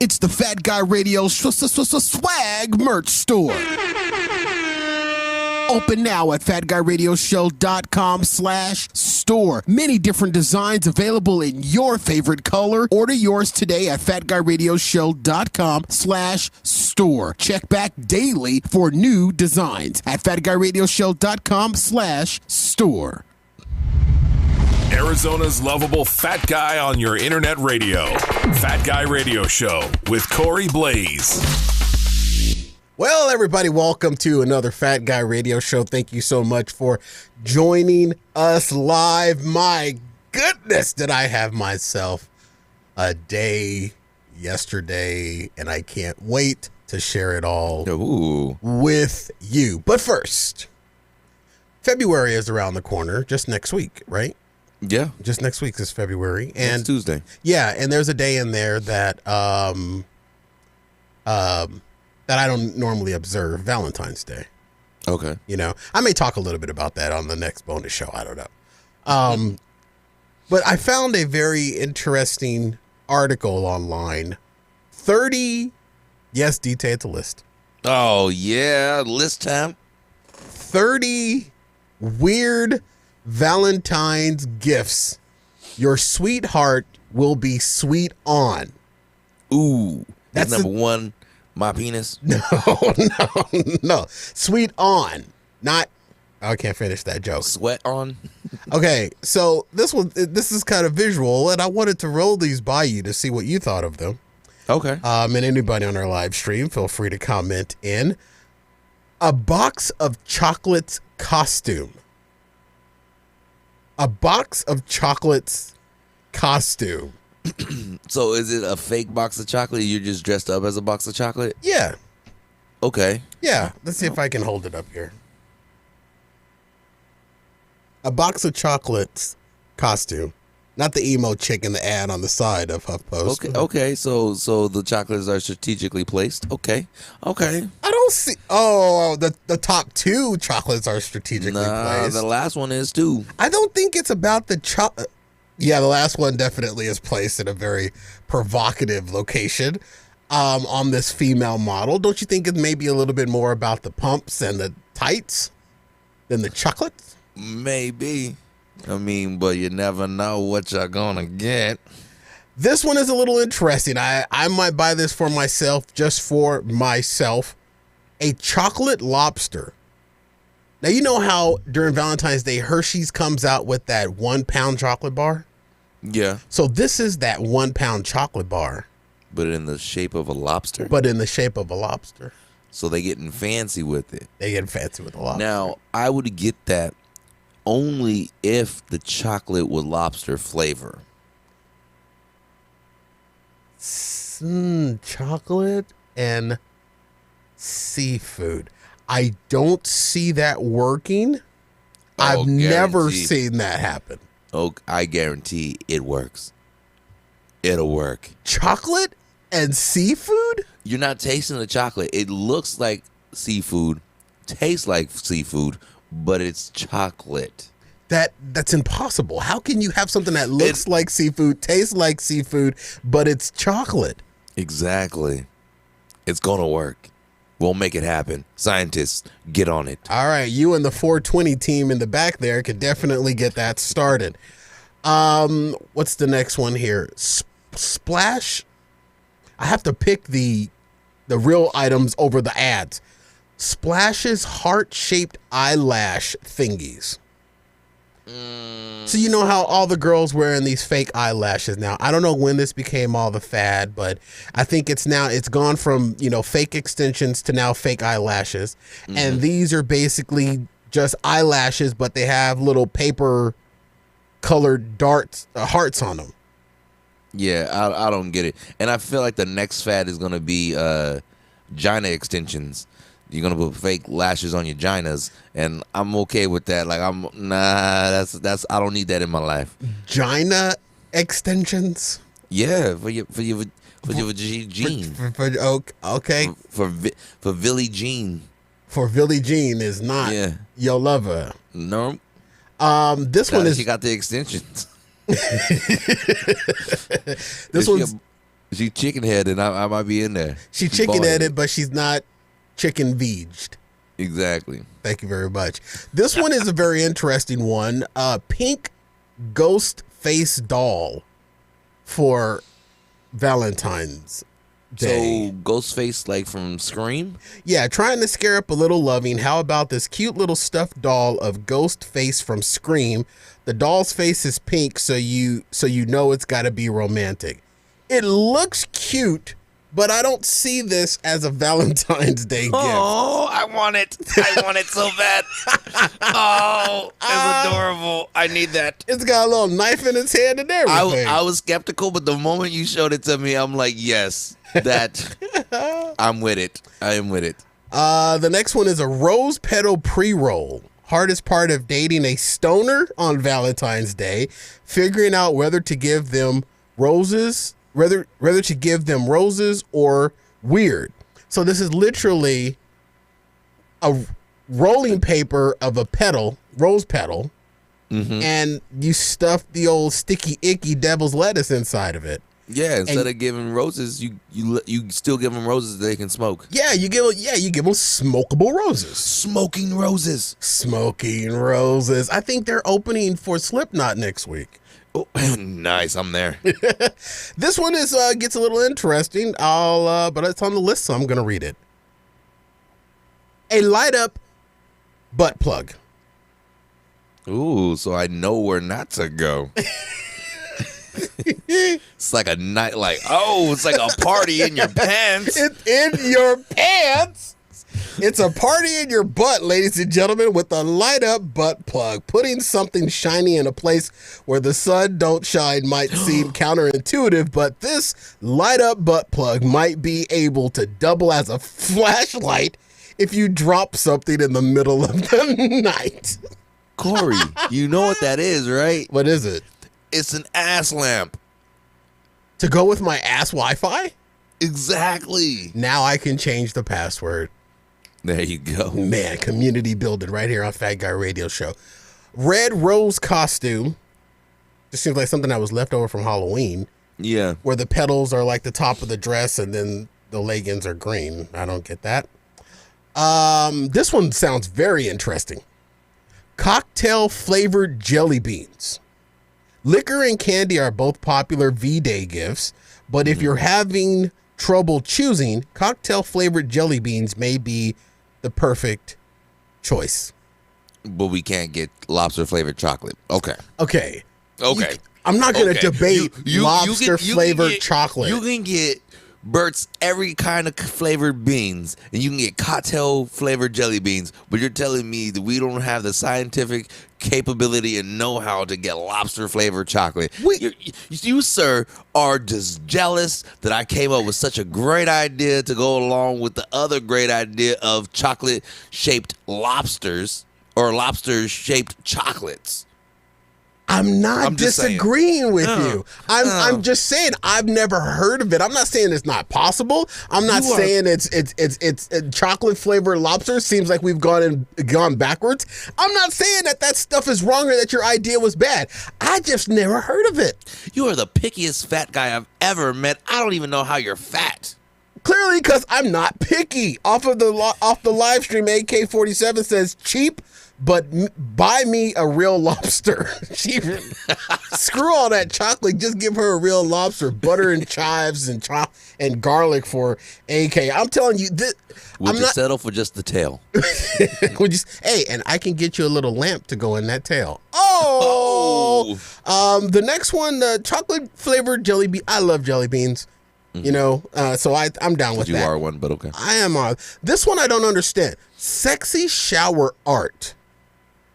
It's the Fat Guy Radio Swag Merch Store. Open now at FatGuyRadioShow.com/store. Many different designs available in your favorite color. Order yours today at FatGuyRadioShow.com/store. Check back daily for new designs at FatGuyRadioShow.com/store. Arizona's lovable fat guy on your internet radio. Fat Guy Radio Show with Corey Blaze. Well, everybody, welcome to another Fat Guy Radio Show. Thank you so much for joining us live. My goodness, did I have myself a day yesterday, and I can't wait to share it all with you. But first, February is around the corner, just next week, right? Yeah. Just next week is February. And next Tuesday. Yeah, and there's a day in there that that I don't normally observe, Valentine's Day. Okay. You know, I may talk a little bit about that on the next bonus show. I don't know. But I found a very interesting article online. 30, yes, detail to list. Oh, yeah, list time. 30 weird Valentine's gifts your sweetheart will be sweet on. Ooh, that's number one. My penis? No. Sweet on. Not, I can't finish that joke. Sweat on? Okay, so this is kind of visual, and I wanted to roll these by you to see what you thought of them. Okay. And anybody on our live stream, feel free to comment in. A box of chocolates costume. A box of chocolates costume. So is it a fake box of chocolate? You're just dressed up as a box of chocolate? Yeah. Okay. Yeah. Let's see if I can hold it up here. A box of chocolates costume. Not the emo chick in the ad on the side of HuffPost. Okay. So the chocolates are strategically placed. Okay. I don't see. Oh, the top two chocolates are strategically placed. The last one is too. I don't think it's about the chocolate. Yeah, the last one definitely is placed in a very provocative location on this female model. Don't you think it's maybe a little bit more about the pumps and the tights than the chocolates? Maybe. I mean, but you never know what you're gonna get. This one is a little interesting. I might buy this for myself, just for myself. A chocolate lobster. Now, you know how during Valentine's Day, Hershey's comes out with that 1 pound chocolate bar? Yeah. So this is that 1 pound chocolate bar. But in the shape of a lobster? So they getting fancy with it. The lobster. Now, I would get that only if the chocolate was lobster flavor. Chocolate and seafood. I don't see that working. I've never seen that happen. Oh, I guarantee it works. It'll work. Chocolate and seafood? You're not tasting the chocolate. It looks like seafood, tastes like seafood, but it's chocolate. That's impossible. How can you have something that looks like seafood, tastes like seafood, but it's chocolate? Exactly. It's going to work. We'll make it happen. Scientists, get on it. All right, you and the 420 team in the back there could definitely get that started. What's the next one here? Splash. I have to pick the real items over the ads. Splash's heart-shaped eyelash thingies. So you know how all the girls wearing these fake eyelashes now. I don't know when this became all the fad, but I think it's gone from, fake extensions to now fake eyelashes. Mm-hmm. And these are basically just eyelashes, but they have little paper colored hearts on them. Yeah, I don't get it. And I feel like the next fad is going to be vagina extensions. You're gonna put fake lashes on your vaginas, and I'm okay with that. Like that's I don't need that in my life. Vagina extensions? Yeah, for your Jean. Okay. For Billie Jean. For Billie Jean is not your lover. No. This one is. She got the extensions. She chicken headed. I might be in there. She's chicken headed, but she's not chicken vegged. Exactly. Thank you very much. This one is a very interesting one. Pink ghost face doll for Valentine's Day. So Ghostface, like from Scream? Yeah, trying to scare up a little loving. How about this cute little stuffed doll of Ghostface from Scream? The doll's face is pink, so you know it's got to be romantic. It looks cute, but I don't see this as a Valentine's Day gift. Oh, I want it. I want it so bad. Oh, it's adorable. I need that. It's got a little knife in its hand and everything. I was skeptical, but the moment you showed it to me, I'm like, yes, that. I'm with it. I am with it. The next one is a rose petal pre-roll. Hardest part of dating a stoner on Valentine's Day, figuring out whether to give them roses, whether to give them roses or weird. So this is literally a rolling paper of a petal, rose petal, and you stuff the old sticky, icky devil's lettuce inside of it. Yeah, instead of giving roses, you still give them roses they can smoke. Yeah, you give them smokable roses. Smoking roses. Smoking roses. I think they're opening for Slipknot next week. Oh, nice, I'm there. This one is gets a little interesting. But it's on the list, so I'm gonna read it. A light up butt plug. Ooh, so I know where not to go. It's like a night, it's like a party in your pants. It's in your pants. It's a party in your butt, ladies and gentlemen, with a light up butt plug. Putting something shiny in a place where the sun don't shine might seem counterintuitive, but this light up butt plug might be able to double as a flashlight if you drop something in the middle of the night. Corey, you know what that is, right? What is it? It's an ass lamp. To go with my ass Wi-Fi? Exactly. Now I can change the password. There you go. Man, community building right here on Fat Guy Radio Show. Red rose costume. Just seems like something that was left over from Halloween. Yeah. Where the petals are like the top of the dress and then the leggings are green. I don't get that. This one sounds very interesting. Cocktail flavored jelly beans. Liquor and candy are both popular V-Day gifts, but if you're having trouble choosing, cocktail flavored jelly beans may be the perfect choice. But we can't get lobster flavored chocolate. Okay. I'm not going to debate lobster flavored chocolate. You can get Bert's every kind of flavored beans, and you can get cocktail flavored jelly beans, but you're telling me that we don't have the scientific capability and know-how to get lobster flavored chocolate. You, sir, are just jealous that I came up with such a great idea to go along with the other great idea of chocolate-shaped lobsters or lobster-shaped chocolates. I'm not disagreeing with you. I'm just saying I've never heard of it. I'm not saying it's not possible. I'm not saying it's chocolate flavored lobster. Seems like we've gone backwards. I'm not saying that stuff is wrong or that your idea was bad. I just never heard of it. You are the pickiest fat guy I've ever met. I don't even know how you're fat. Clearly, because I'm not picky. Off the live stream, AK47 says cheap, but buy me a real lobster. Screw all that chocolate. Just give her a real lobster. Butter and chives and garlic for AK. I'm telling you, would you settle for just the tail? Hey, and I can get you a little lamp to go in that tail. Oh. The next one, the chocolate flavored jelly bean. I love jelly beans. Mm-hmm. You know, so I'm down with that. You are one, but okay. I am on. This one I don't understand. Sexy shower art.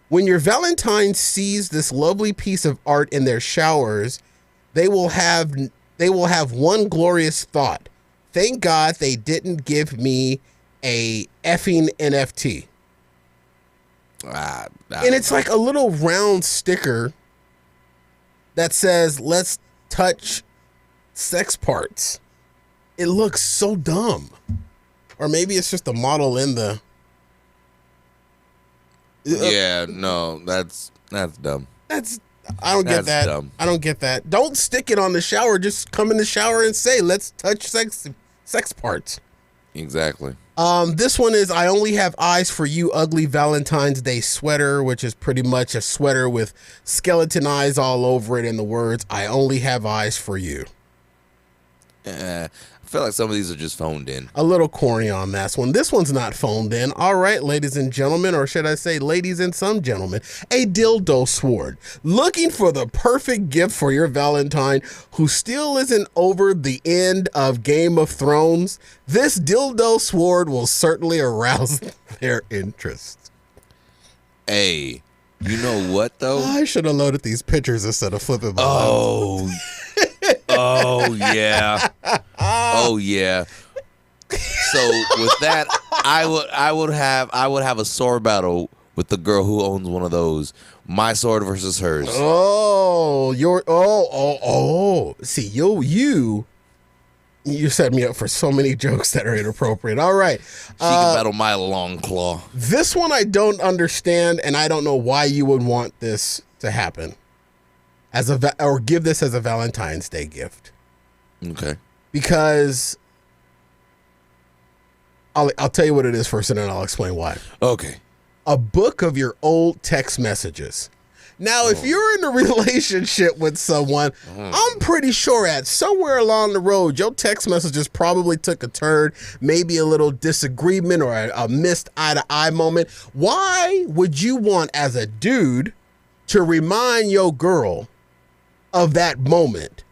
When your Valentine sees this lovely piece of art in their showers, they will have one glorious thought. Thank God they didn't give me a effing NFT. And it's like a little round sticker that says, "Let's touch sex parts." It looks so dumb. Or maybe it's just a model in the... Yeah, no, that's dumb. I don't get That's that. dumb. I don't get that. Don't stick it on the shower. Just come in the shower and say, let's touch sex parts. Exactly. This one is, I only have eyes for you, ugly Valentine's Day sweater, which is pretty much a sweater with skeleton eyes all over it and the words, I only have eyes for you. I feel like some of these are just phoned in. A little corny on this one. This one's not phoned in. All right, ladies and gentlemen, or should I say ladies and some gentlemen, a dildo sword. Looking for the perfect gift for your Valentine who still isn't over the end of Game of Thrones? This dildo sword will certainly arouse their interest. Hey, you know what, though? I should have loaded these pictures instead of flipping my Oh, oh, yeah. Oh, yeah. So with that, I would have a sword battle with the girl who owns one of those. My sword versus hers. Oh, see, you set me up for so many jokes that are inappropriate. All right. She can battle my long claw. This one I don't understand, and I don't know why you would want this to happen or give this as a Valentine's Day gift. Okay. Because I'll tell you what it is first, and then I'll explain why. Okay. A book of your old text messages. Now, if you're in a relationship with someone, I'm pretty sure at somewhere along the road, your text messages probably took a turn, maybe a little disagreement or a missed eye-to-eye moment. Why would you want, as a dude, to remind your girl of that moment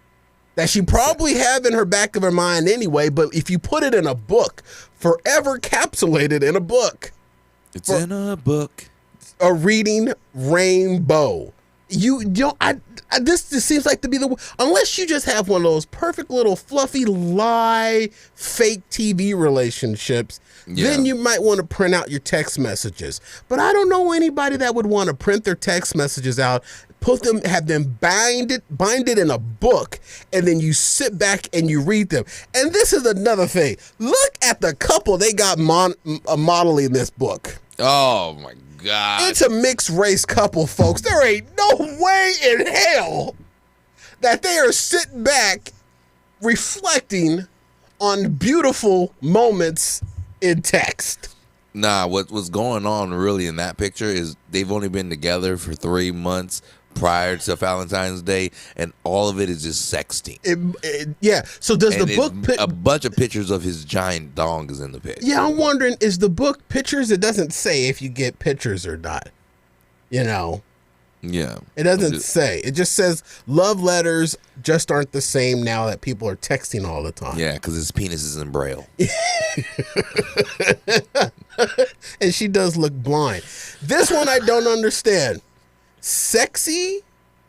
that she probably have in her back of her mind anyway, but if you put it in a book, forever encapsulated in a book. It's in a book. A reading rainbow. You don't. This just seems like to be unless you just have one of those perfect little fluffy lie fake TV relationships. Yeah. Then you might want to print out your text messages. But I don't know anybody that would want to print their text messages out, have them bind it in a book, and then you sit back and you read them. And this is another thing. Look at the couple they got modeling this book. Oh my God. It's a mixed race couple, folks. There ain't no way in hell that they are sitting back reflecting on beautiful moments in text. Nah, what's going on really in that picture is they've only been together for 3 months prior to Valentine's Day, and all of it is just sexting. Yeah. So does And the book a bunch of pictures of his giant dong is in the picture. Yeah, I'm wondering, is the book pictures? It doesn't say if you get pictures or not. You know. Yeah. It doesn't say. It just says love letters just aren't the same now that people are texting all the time. Yeah, because his penis is in Braille. And she does look blind. This one I don't understand. Sexy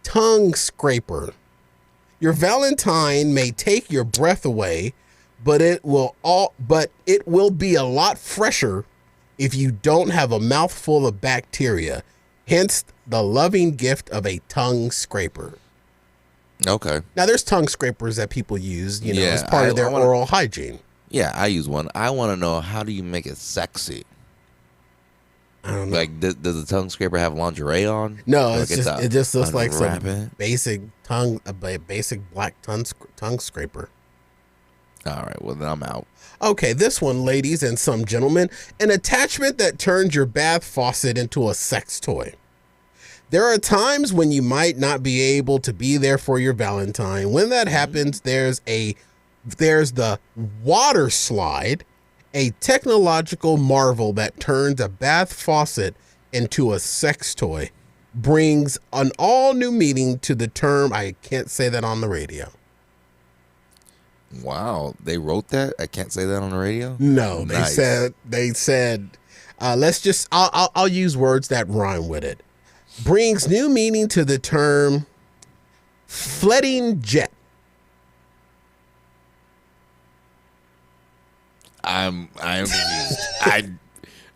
tongue scraper. Your Valentine may take your breath away, but it will be a lot fresher if you don't have a mouthful of bacteria. Hence the loving gift of a tongue scraper. Okay. Now there's tongue scrapers that people use, Yeah, as part of their oral hygiene. Yeah, I use one. I want to know, how do you make it sexy? I don't know. Like, does the tongue scraper have lingerie on? No, Like it just looks like unwrap some it? basic black tongue scraper. All right, well, then I'm out. Okay, this one, ladies and some gentlemen, an attachment that turns your bath faucet into a sex toy. There are times when you might not be able to be there for your Valentine. When that happens, there's the water slide, a technological marvel that turns a bath faucet into a sex toy, brings an all new meaning to the term. I can't say that on the radio. Wow, they wrote that? I can't say that on the radio? No, Nice. they said, I'll use words that rhyme with it. Brings new meaning to the term flooding jet. I'm confused. I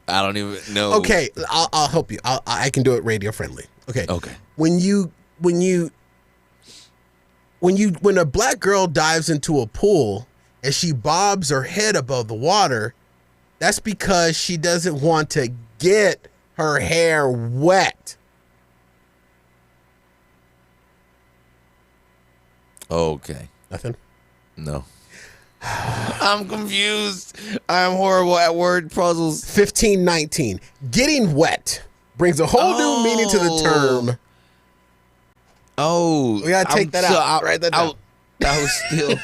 don't even know. Okay, I'll help you. I can do it radio friendly. Okay. When a black girl dives into a pool and she bobs her head above the water, that's because she doesn't want to get her hair wet. Okay. Nothing? No. I'm confused. I'm horrible at word puzzles. 1519. Getting wet brings a whole new meaning to the term. Oh. We gotta take that out. Write that down. That was still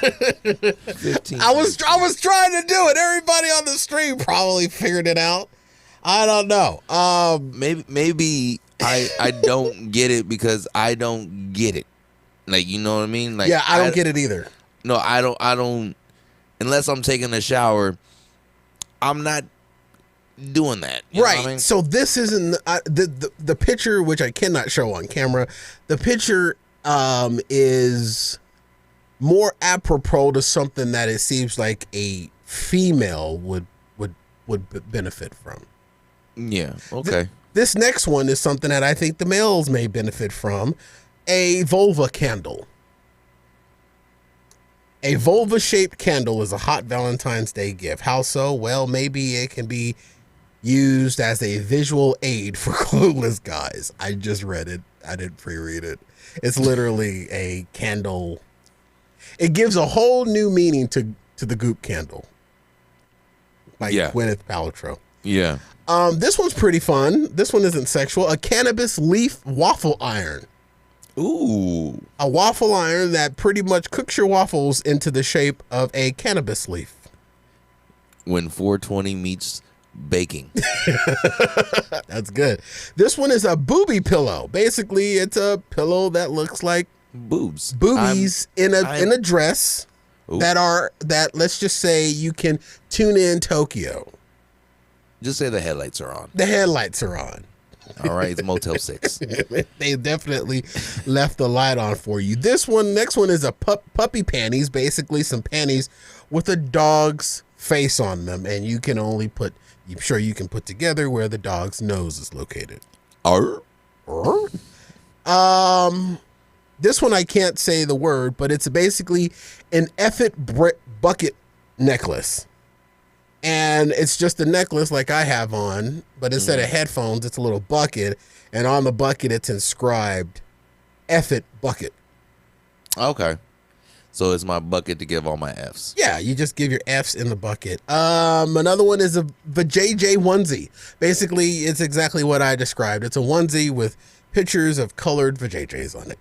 15. I was trying to do it. Everybody on the stream probably figured it out. I don't know. Maybe I don't get it because I don't get it. Like, you know what I mean? Like, yeah, I don't get it either. No, I don't. Unless I'm taking a shower, I'm not doing that. You know Right. what I mean? So this isn't the picture, which I cannot show on camera. The picture is more apropos to something that it seems like a female would benefit from. Yeah. Okay. This next one is something that I think the males may benefit from: a vulva candle. A vulva-shaped candle is a hot Valentine's Day gift. How so? Well, maybe it can be used as a visual aid for clueless guys. I just read it. I didn't pre-read it. It's literally a candle. It gives a whole new meaning to the Goop candle. Like Gwyneth Paltrow. Yeah. This one's pretty fun. This one isn't sexual. A cannabis leaf waffle iron. Ooh. A waffle iron that pretty much cooks your waffles into the shape of a cannabis leaf. When 420 meets baking. That's good. This one is a booby pillow. Basically, it's a pillow that looks like boobies in a dress. Ooh. that let's just say you can tune in Tokyo. Just say the headlights are on. The headlights are on. All right, it's Motel 6. They definitely left the light on for you. Next one is a puppy panties, basically some panties with a dog's face on them, and you can put together where the dog's nose is located. This one I can't say the word, but it's basically an bucket necklace. And it's just a necklace like I have on, but instead of headphones, it's a little bucket. And on the bucket, it's inscribed, F it bucket. Okay. So it's my bucket to give all my Fs. Yeah, you just give your Fs in the bucket. Another one is a JJ onesie. Basically, it's exactly what I described. It's a onesie with pictures of colored vajayjays on it.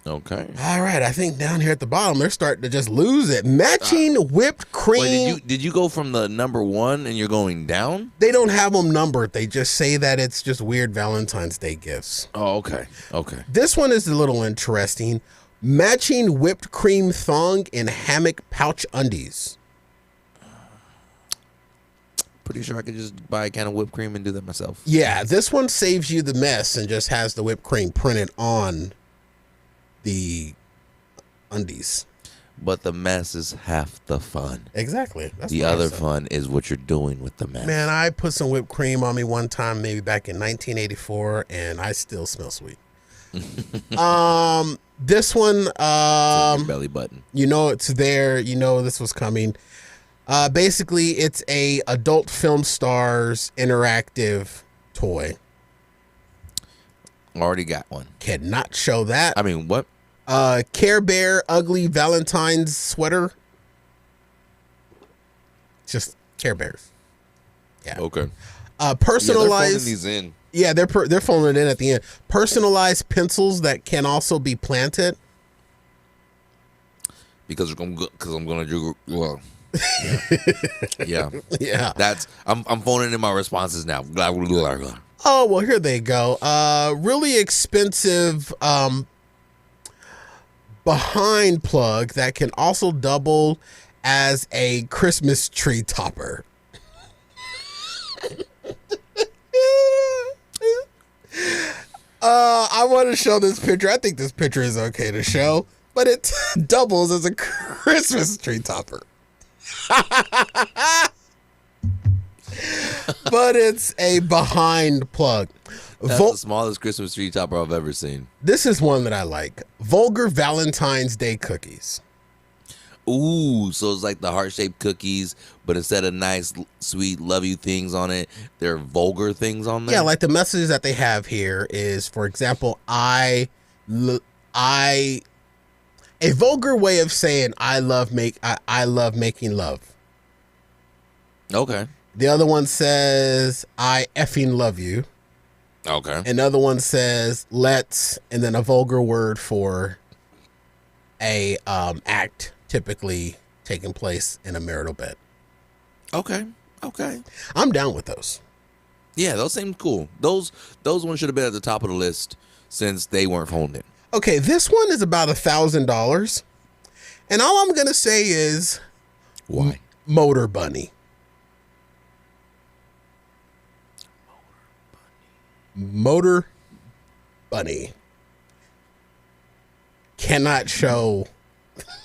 Okay. All right, I think down here at the bottom, they're starting to just lose it. Matching whipped cream. Wait, did you go from the number 1 and you're going down? They don't have them numbered. They just say that it's just weird Valentine's Day gifts. Oh, okay. Okay. This one is a little interesting. Matching whipped cream thong in hammock pouch undies. Pretty sure I could just buy a can of whipped cream and do that myself. Yeah, this one saves you the mess and just has the whipped cream printed on the undies. But the mess is half the fun. Exactly. That's the other fun is what you're doing with the mess. Man, I put some whipped cream on me one time, maybe back in 1984, and I still smell sweet. This one, belly button. You know it's there. You know this was coming. Basically, it's a adult film stars interactive toy. Already got one. Cannot show that. I mean, what? Care Bear ugly Valentine's sweater. Just Care Bears. Yeah. Okay. Personalized. Yeah, they're phoning these in. Yeah, they're phoning it in at the end. Personalized pencils that can also be planted. Because I'm gonna do well. Yeah. Yeah. That's I'm phoning in my responses now. Oh, well, here they go. Really expensive behind plug that can also double as a Christmas tree topper. I want to show this picture. I think this picture is okay to show, but it doubles as a Christmas tree topper. But it's a behind plug. That's the smallest Christmas tree topper I've ever seen. This is one that I like. Vulgar Valentine's Day cookies. Ooh, so it's like the heart-shaped cookies, but instead of nice, sweet, love you things on it, they're vulgar things on there? Yeah, like the messages that they have here is, for example, I A vulgar way of saying I love making love. Okay. The other one says I effing love you. Okay. Another one says let's, and then a vulgar word for a act typically taking place in a marital bed. Okay. I'm down with those. Yeah, those seem cool. Those ones should have been at the top of the list since they weren't phoned in. Okay, this one is about $1,000, and all I'm gonna say is, why? Motor bunny. Motor bunny. Cannot show.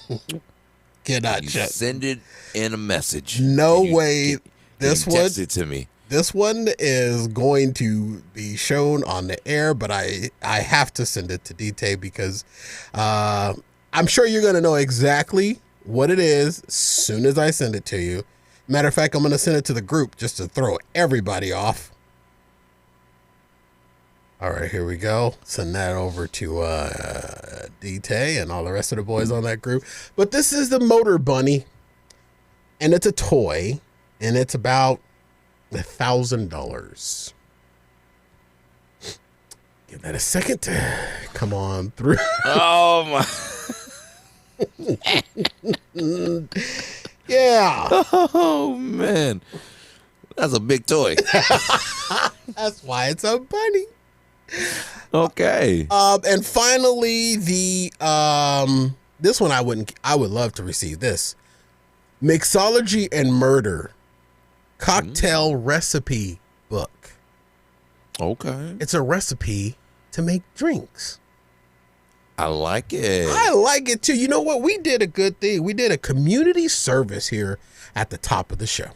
You send it in a message. No way. This one. Text it to me. This one is going to be shown on the air, but I have to send it to DT because I'm sure you're going to know exactly what it is as soon as I send it to you. Matter of fact, I'm going to send it to the group just to throw everybody off. All right, here we go. Send that over to DT and all the rest of the boys on that group. But this is the Motor Bunny, and it's a toy, and it's about $1,000. Give that a second to come on through. Oh my! Yeah. Oh man, that's a big toy. That's why it's a bunny. Okay. And finally, the this one I would love to receive this. Mixology and Murder cocktail recipe book. Okay. It's a recipe to make drinks. I like it. I like it too. You know what? We did a good thing. We did a community service here at the top of the show.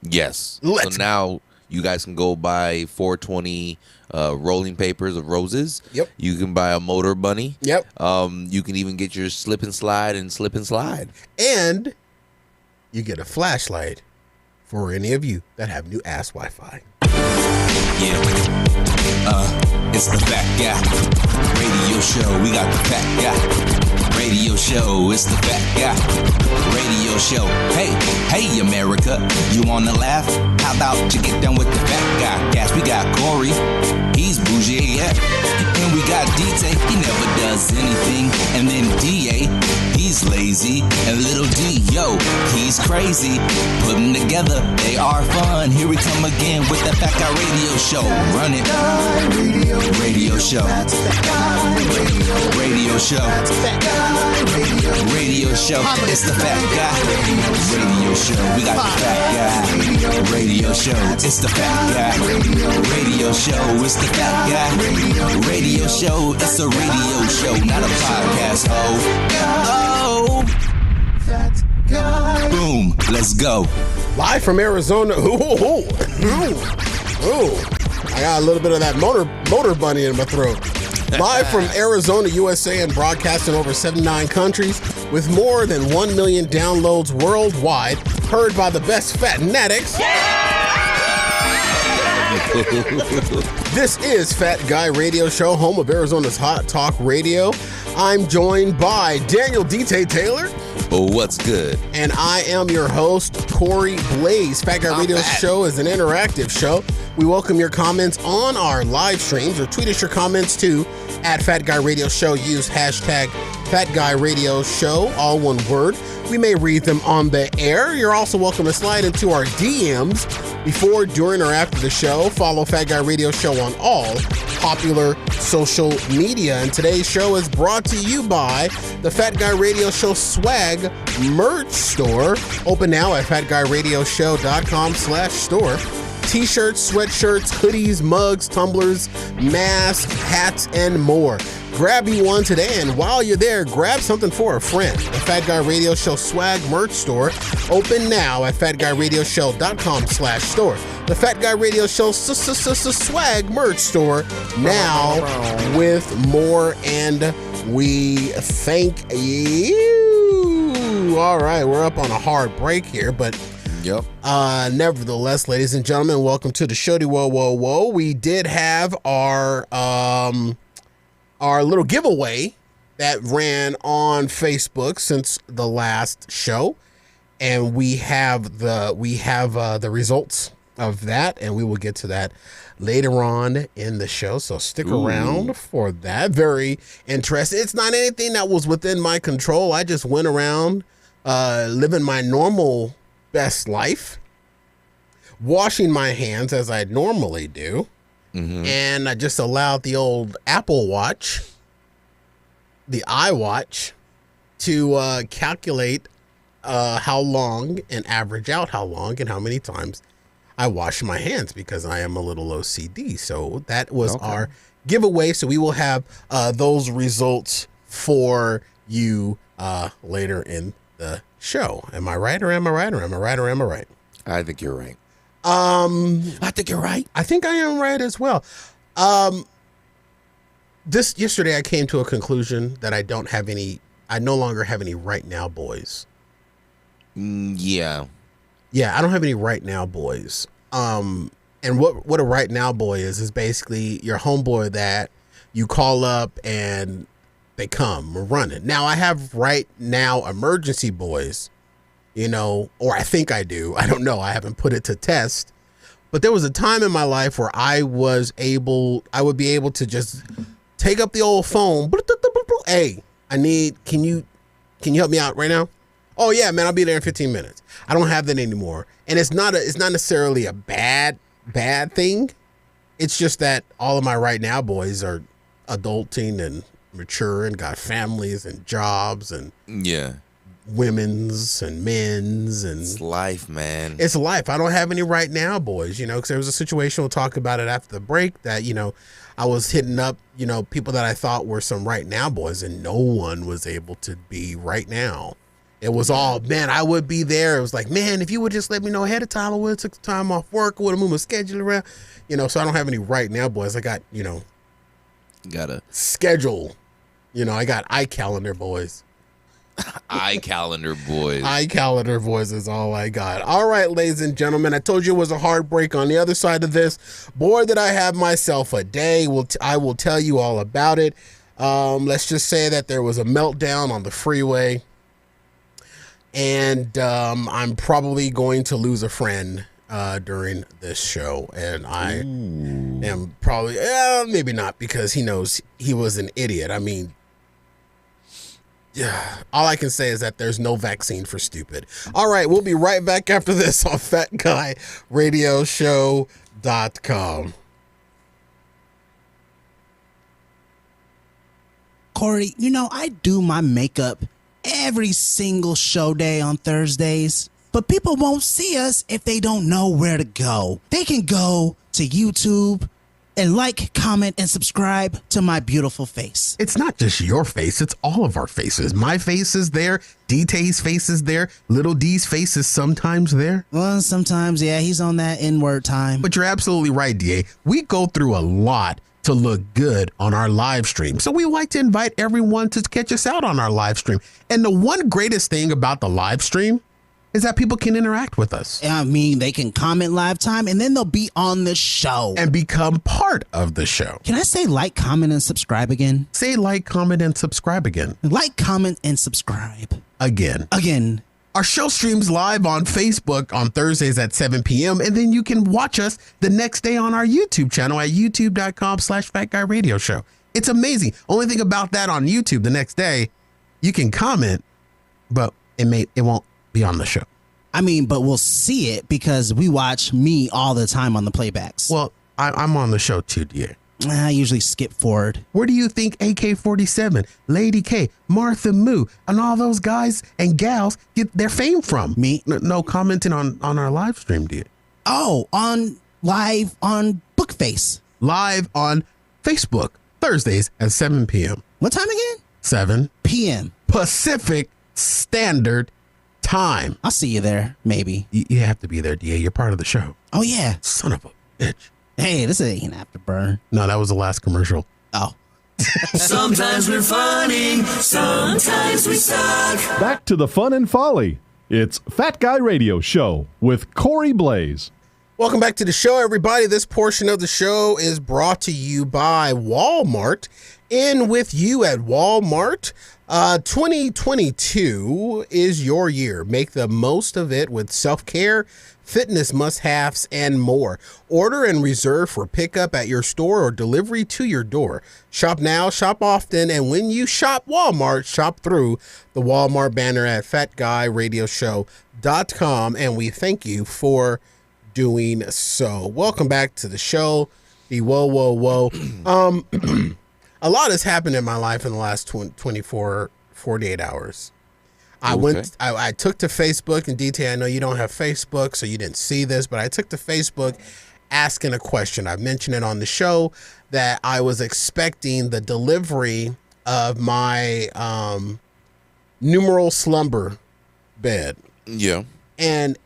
Yes. So now you guys can go buy 420 rolling papers of roses. Yep. You can buy a motor bunny. Yep. You can even get your slip and slide. And you get a flashlight for any of you that have new ass Wi-Fi. Yeah. It's the Fat Guy Radio Show. We got the Fat Guy Radio Show. It's the Fat Guy Radio Show. Hey, America. You wanna laugh? How about you get down with the Fat Guy? Gas, we got Corey. He's bougie, yeah. And we got DT. He never does anything. And then DA. He's lazy. And little D, yo, he's crazy. Put them together, they are fun. Here we come again with the Fat Guy Radio Show. Run it. Radio Show. Radio Show. Radio Show. It's the Fat Guy Radio Show. We got the Fat Guy Radio Show. It's the Fat Guy Radio Show. It's the Fat Guy Radio Show. It's a radio show, not a podcast. Oh, Fat Guy. Boom. Let's go. Live from Arizona. Ooh. I got a little bit of that motor bunny in my throat. Live from Arizona, USA, and broadcast in over 79 countries with more than 1 million downloads worldwide. Heard by the best fatnatics. This is Fat Guy Radio Show, home of Arizona's Hot Talk Radio. I'm joined by Daniel DT Taylor. What's good? And I am your host, Corey Blaze. Fat Guy Radio Show is an interactive show. We welcome your comments on our live streams, or tweet us your comments to @FatGuyRadioShow. Use hashtag FatGuyRadioShow, all one word. We may read them on the air. You're also welcome to slide into our DMs before, during, or after the show. Follow Fat Guy Radio Show on all popular social media. And today's show is brought to you by the Fat Guy Radio Show swag merch store. Open now at fatguyradioshow.com/store. T-shirts, sweatshirts, hoodies, mugs, tumblers, masks, hats, and more. Grab you one today, and while you're there, grab something for a friend. The Fat Guy Radio Show swag merch store. Open now at fatguyradioshow.com/store. The Fat Guy Radio Show swag merch store now with more, and we thank you. All right, we're up on a hard break here, but yep. Nevertheless, ladies and gentlemen, welcome to the show. Whoa. We did have our little giveaway that ran on Facebook since the last show, and we have the results of that, and we will get to that later on in the show. So stick around for that. Very interesting. It's not anything that was within my control. I just went around living my normal best life, washing my hands as I normally do. And I just allowed the old Apple Watch, the iWatch, to calculate how long and average out how long and how many times I wash my hands, because I am a little OCD. So that was our giveaway. So we will have those results for you later in the show. Am I right or am I right or am I right or am I right? I think you're right. I think you're right. I think I am right as well. Yesterday I came to a conclusion that I no longer have any right now boys. Yeah, I don't have any right now boys. And what a right now boy is basically your homeboy that you call up and they come running. Now I have right now emergency boys, or I think I do. I don't know. I haven't put it to test. But there was a time in my life where I would be able to just take up the old phone. Hey, can you help me out right now? Oh yeah, man, I'll be there in 15 minutes. I don't have that anymore. And it's not necessarily a bad thing. It's just that all of my right now boys are adulting and mature and got families and jobs and women's and men's, and it's life, man. It's life. I don't have any right now boys, because there was a situation, we'll talk about it after the break, that, I was hitting up, people that I thought were some right now boys, and no one was able to be right now. It was all, man, I would be there. It was like, man, if you would just let me know ahead of time, I would have took the time off work. I would have moved my schedule around. So I don't have any right now boys. I got, got a schedule. I got iCalendar boys. iCalendar boys. iCalendar boys is all I got. All right, ladies and gentlemen, I told you it was a heartbreak on the other side of this. Boy, did I have myself a day. I will tell you all about it. Let's just say that there was a meltdown on the freeway. And I'm probably going to lose a friend during this show. And I am probably, maybe not, because he knows he was an idiot. I mean, all I can say is that there's no vaccine for stupid. All right, we'll be right back after this on FatGuyRadioShow.com. Corey, I do my makeup every single show day on Thursdays, but people won't see us if they don't know where to go. They can go to YouTube and like, comment, and subscribe to my beautiful face. It's not just your face, it's all of our faces. My face is there, D-Tay's face is there, Little D's face is sometimes there. Well, sometimes, yeah, he's on that N-word time. But you're absolutely right, D.A. We go through a lot to look good on our live stream. So we like to invite everyone to catch us out on our live stream. And the one greatest thing about the live stream is that people can interact with us. I mean, they can comment live time and then they'll be on the show. And become part of the show. Can I say like, comment, and subscribe again? Say like, comment, and subscribe again. Like, comment, and subscribe. Again. Our show streams live on Facebook on Thursdays at 7 p.m. And then you can watch us the next day on our YouTube channel at youtube.com/FatGuyRadioShow. It's amazing. Only thing about that on YouTube the next day, you can comment, but it won't be on the show. I mean, but we'll see it because we watch me all the time on the playbacks. Well, I'm on the show too, dear. I usually skip forward. Where do you think AK-47, Lady K, Martha Moo, and all those guys and gals get their fame from? Me? No commenting on our live stream, dear. Oh, live on Bookface. Live on Facebook, Thursdays at 7 p.m. What time again? 7 p.m. Pacific Standard Time. I'll see you there, maybe. You have to be there, DA. You're part of the show. Oh, yeah. Son of a bitch. Hey, this ain't Afterburn. No, that was the last commercial. Oh. Sometimes we're funny, sometimes we suck. Back to the fun and folly. It's Fat Guy Radio Show with Corey Blaze. Welcome back to the show, everybody. This portion of the show is brought to you by Walmart. In with you at Walmart. 2022 is your year. Make the most of it with self-care, fitness must-haves, and more. Order and reserve for pickup at your store or delivery to your door. Shop now, shop often, and when you shop Walmart, shop through the Walmart banner at FatGuyRadioShow.com, and we thank you for doing so. Welcome back to the show. The whoa. A lot has happened in my life in the last 48 hours. I took to Facebook, and DT, I know you don't have Facebook, so you didn't see this, but I took to Facebook asking a question. I've mentioned it on the show that I was expecting the delivery of my numeral slumber bed. Yeah. And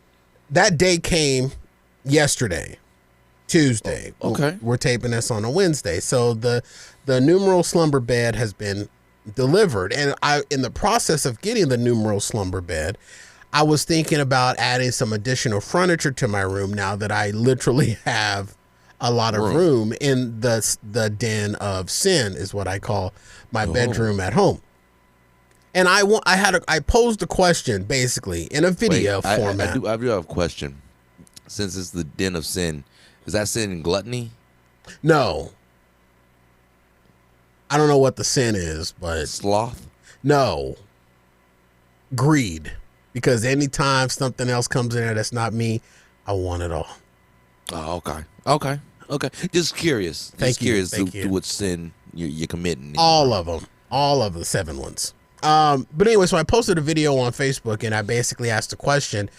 that day came yesterday, Tuesday. Okay. We're taping this on a Wednesday. So the numeral slumber bed has been delivered. And in the process of getting the numeral slumber bed, I was thinking about adding some additional furniture to my room now that I literally have a lot of room in the den of sin, is what I call my bedroom at home. And I posed a question basically in a video format. I do have a question. Since it's the den of sin, is that sin gluttony? No. I don't know what the sin is, but Sloth? No. Greed. Because anytime something else comes in there that's not me, I want it all. Oh, okay. Just curious. Thank you. To what sin you're committing. All of them. All of the 7 ones. But anyway, so I posted a video on Facebook, and I basically asked the question,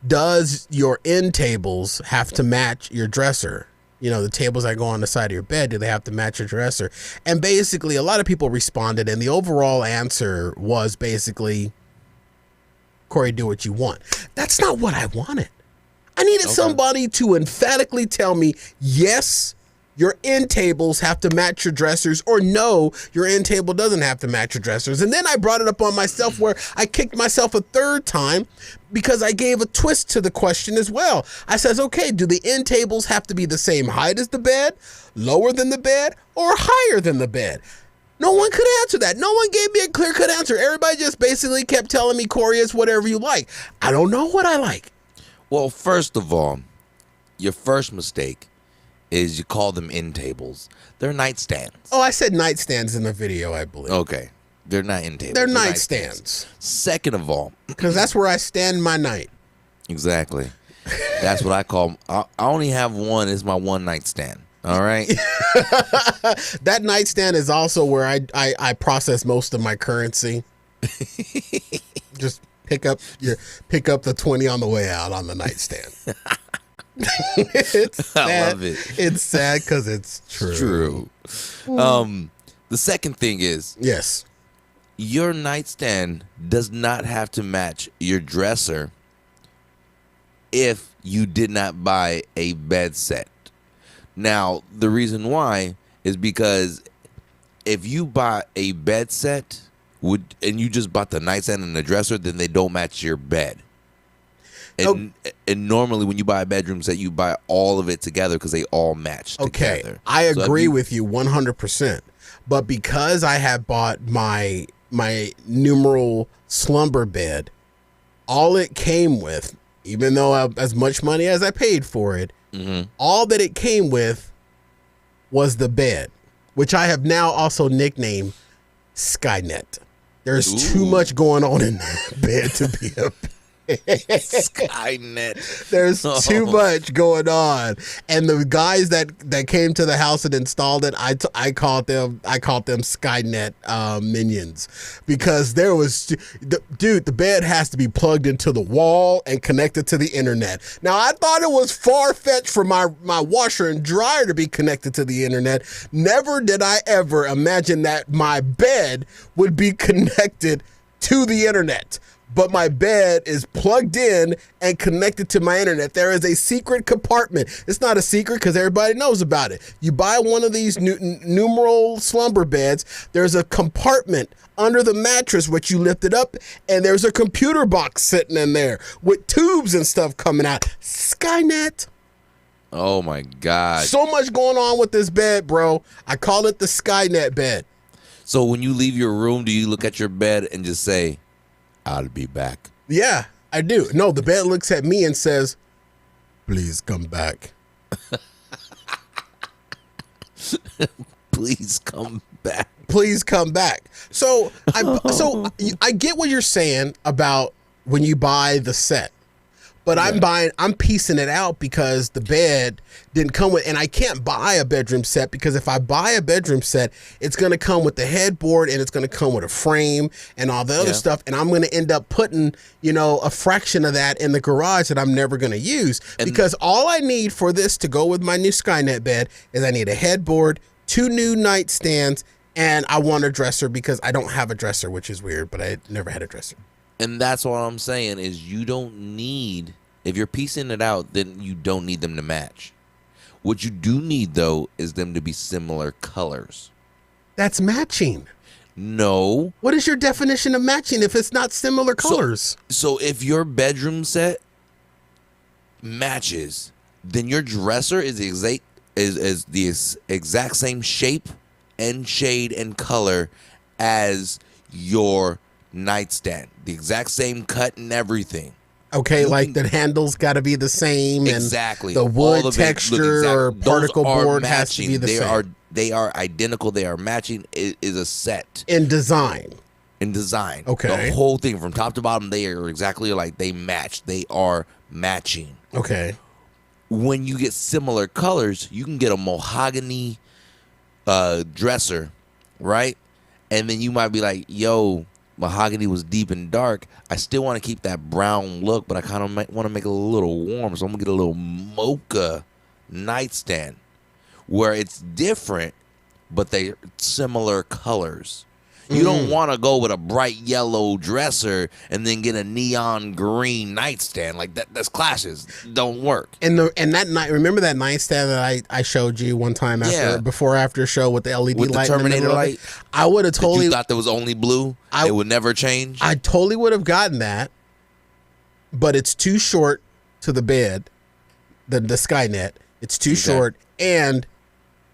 does your end tables have to match your dresser? You know, the tables that go on the side of your bed, do they have to match your dresser? And basically, a lot of people responded, and the overall answer was basically, Corey, do what you want. That's not what I wanted. I needed somebody to emphatically tell me, yes, your end tables have to match your dressers, or no, your end table doesn't have to match your dressers. And then I brought it up on myself where I kicked myself a third time because I gave a twist to the question as well. I says, okay, do the end tables have to be the same height as the bed, lower than the bed, or higher than the bed? No one could answer that. No one gave me a clear-cut answer. Everybody just basically kept telling me, Corey, it's whatever you like. I don't know what I like. Well, first of all, your first mistake is you call them end tables. They're nightstands. Oh, I said nightstands in the video, I believe. Okay. They're not end tables. They're nightstands. Second of all, because that's where I stand my night. Exactly. That's what I call. I only have one. It's my one nightstand. All right. That nightstand is also where I process most of my currency. Just pick up the 20 on the way out on the nightstand. It's sad. I love it. It's sad because it's true. The second thing is, yes, your nightstand does not have to match your dresser if you did not buy a bed set. Now, the reason why is because if you buy a bed set and you just bought the nightstand and the dresser, then they don't match your bed. And normally when you buy a bedroom set, you buy all of it together because they all match together. Okay, I agree with you 100%. But because I have bought my numeral slumber bed, all it came with, even though as much money as I paid for it, all that it came with was the bed, which I have now also nicknamed Skynet. There's too much going on in that bed to be a Skynet. There's too much going on, and the guys that came to the house and installed it, I called them Skynet minions, because there was the bed has to be plugged into the wall and connected to the internet. Now I thought it was far-fetched for my washer and dryer to be connected to the internet. Never did I ever imagine that my bed would be connected to the internet. But my bed is plugged in and connected to my internet. There is a secret compartment. It's not a secret because everybody knows about it. You buy one of these numeral slumber beds, there's a compartment under the mattress which you lift it up, and there's a computer box sitting in there with tubes and stuff coming out. Skynet. Oh my God. So much going on with this bed, bro. I call it the Skynet bed. So when you leave your room, do you look at your bed and just say, "I'll be back"? Yeah, I do. No, the bed looks at me and says, "Please come back." Please come back. Please come back. So I get what you're saying about when you buy the set. But I'm piecing it out because the bed didn't come with, and I can't buy a bedroom set because if I buy a bedroom set, it's going to come with the headboard and it's going to come with a frame and all the other stuff. And I'm going to end up putting, a fraction of that in the garage that I'm never going to use because all I need for this to go with my new Skynet bed is I need a headboard, 2 new nightstands, and I want a dresser because I don't have a dresser, which is weird, but I never had a dresser. And that's what I'm saying is you don't need, if you're piecing it out, then you don't need them to match. What you do need, though, is them to be similar colors. That's matching. No. What is your definition of matching if it's not similar colors? So if your bedroom set matches, then your dresser is the exact same shape and shade and color as your nightstand, the exact same cut and everything. Okay, the handles got to be the same. Exactly. And the wood texture or particle board has to be the same. They are identical. They are matching. It is a set. In design. Okay. The whole thing from top to bottom, they are exactly like they match. They are matching. Okay. When you get similar colors, you can get a mahogany dresser, right? And then you might be like, yo, mahogany was deep and dark. I still want to keep that brown look, but I kind of want to make it a little warm. So I'm going to get a little mocha nightstand where it's different, but they're similar colors. You don't want to go with a bright yellow dresser and then get a neon green nightstand. Like that's clashes. Don't work. And that night, remember that nightstand that I showed you one time before after show with the LED with light, the Terminator light. I would have totally. You thought there was only blue. It would never change. I totally would have gotten that, but it's too short to the bed, the Skynet. It's too short, and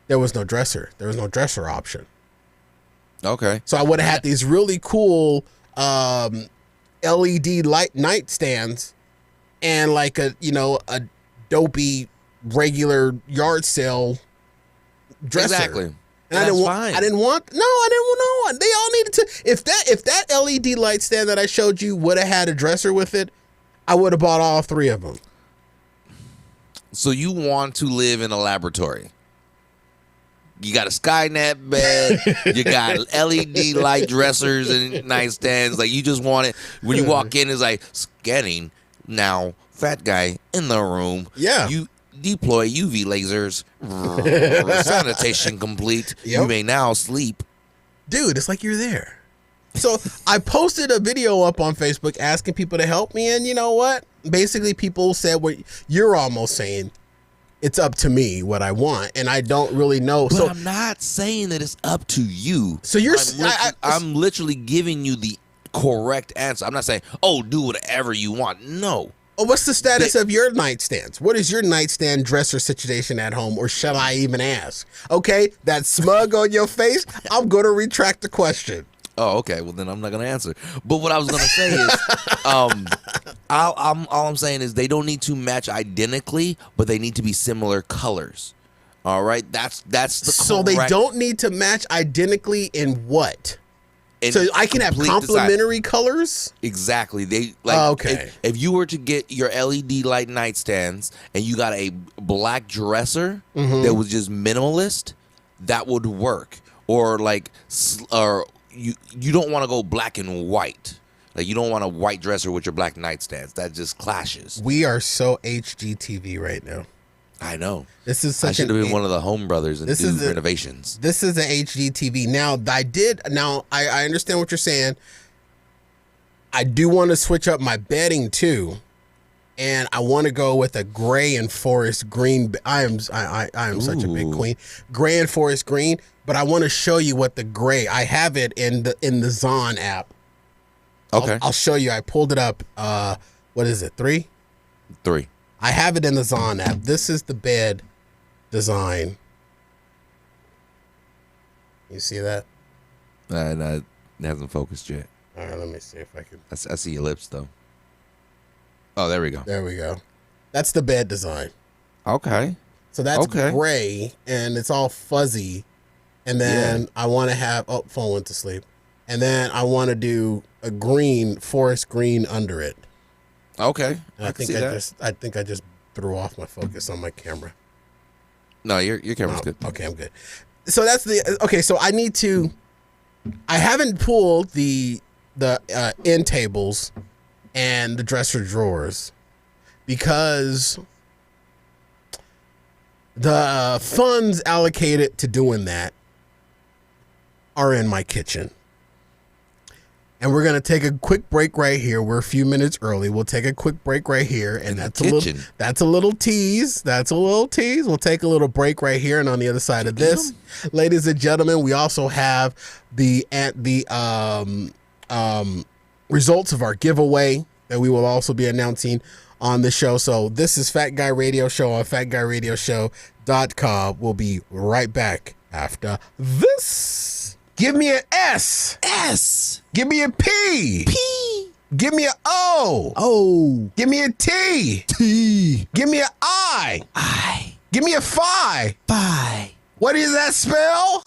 there was no dresser. There was no dresser option. Okay. So I would have had these really cool LED light nightstands and like a dopey regular yard sale dresser. Exactly. And that's fine. I didn't want. They all needed to. If that LED light stand that I showed you would have had a dresser with it, I would have bought all 3 of them. So you want to live in a laboratory? You got a Skynet bed. You got LED light dressers and nightstands. Like you just want it. When you walk in, it's like scanning. Now, fat guy in the room. Yeah. You deploy UV lasers. Sanitation complete. Yep. You may now sleep. Dude, it's like you're there. So I posted a video up on Facebook asking people to help me. And you know what? Basically, people said what you're almost saying. It's up to me what I want, and I don't really know. But so I'm not saying that it's up to you. So you're I'm literally giving you the correct answer. I'm not saying, oh, do whatever you want. No. Oh, what's the status of your nightstands? What is your nightstand dresser situation at home, or shall I even ask? Okay, that smug on your face, I'm going to retract the question. Oh, okay. Well, then I'm not going to answer. But what I was going to say is, all I'm saying is they don't need to match identically, but they need to be similar colors. All right, that's the so they don't need to match identically in what? So I can have complementary colors. Exactly. They like. Okay. If you were to get your LED light nightstands and you got a black dresser that was just minimalist, that would work. Or you don't want to go black and white. Like you don't want a white dresser with your black nightstands. That just clashes. We are so HGTV right now. I know. This is such I should have been one of the home brothers and do renovations. This is a HGTV. Now I understand what you're saying. I do want to switch up my bedding too. And I want to go with a gray and forest green. I am such a big queen. Gray and forest green, but I want to show you what the gray. I have it in the Zon app. Okay. I'll show you. I pulled it up. What is it? 3? 3. I have it in the Zon app. This is the bed design. You see that? No, it hasn't focused yet. All right, let me see if I can. I see your lips, though. Oh, there we go. There we go. That's the bed design. Okay. So that's Okay. gray, and it's all fuzzy. And then I want to have, phone went to sleep. And then I want to do a green, forest green under it. Okay. And I think I just threw off my focus on my camera. No, your camera's good. Okay, I'm good. So that's so I haven't pulled the end tables and the dresser drawers because the funds allocated to doing that are in my kitchen. And we're going to take a quick break right here. We're a few minutes early. We'll take a quick break right here. And that's a little tease. That's a little tease. We'll take a little break right here. And on the other side of this, ladies and gentlemen, we also have the results of our giveaway that we will also be announcing on the show. So this is Fat Guy Radio Show on FatGuyRadioShow.com. We'll be right back after this. Give me an S. S. Give me a P. P. Give me an O. O. Give me a T. T. Give me an I. I. Give me a Phi. Phi. What does that spell?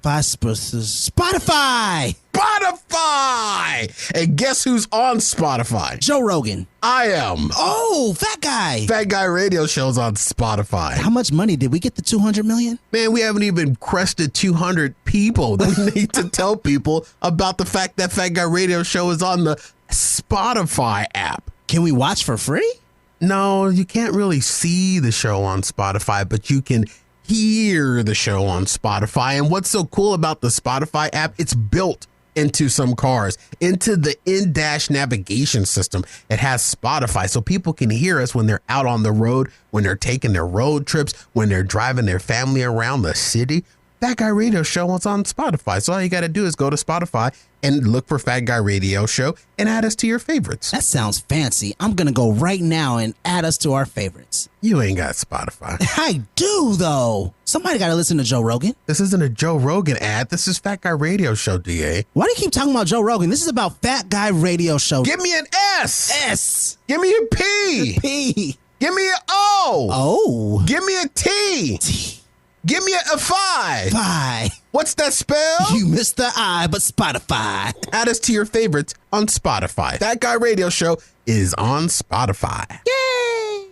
Spotify. Spotify. And guess who's on Spotify? Joe Rogan. I am. Oh, Fat Guy. Fat Guy Radio Show's on Spotify. How much money did we get? The 200 million? Man, we haven't even crested 200 people. We need to tell people about the fact that Fat Guy Radio Show is on the Spotify app. Can we watch for free? No, you can't really see the show on Spotify, but you can hear the show on Spotify. And what's so cool about the Spotify app, it's built into some cars, into the in-dash navigation system. It has Spotify, so people can hear us when they're out on the road, when they're taking their road trips, when they're driving their family around the city. Fat Guy Radio Show is on Spotify. So all you got to do is go to Spotify and look for Fat Guy Radio Show and add us to your favorites. That sounds fancy. I'm going to go right now and add us to our favorites. You ain't got Spotify. I do, though. Somebody got to listen to Joe Rogan. This isn't a Joe Rogan ad. This is Fat Guy Radio Show, DA. Why do you keep talking about Joe Rogan? This is about Fat Guy Radio Show. Give me an S. S. Give me a P. P. Give me an O. O. Give me a T. T. Give me a Phi. Phi. What's that spell? You missed the I, but Spotify. Add us to your favorites on Spotify. That Guy Radio Show is on Spotify. Yay!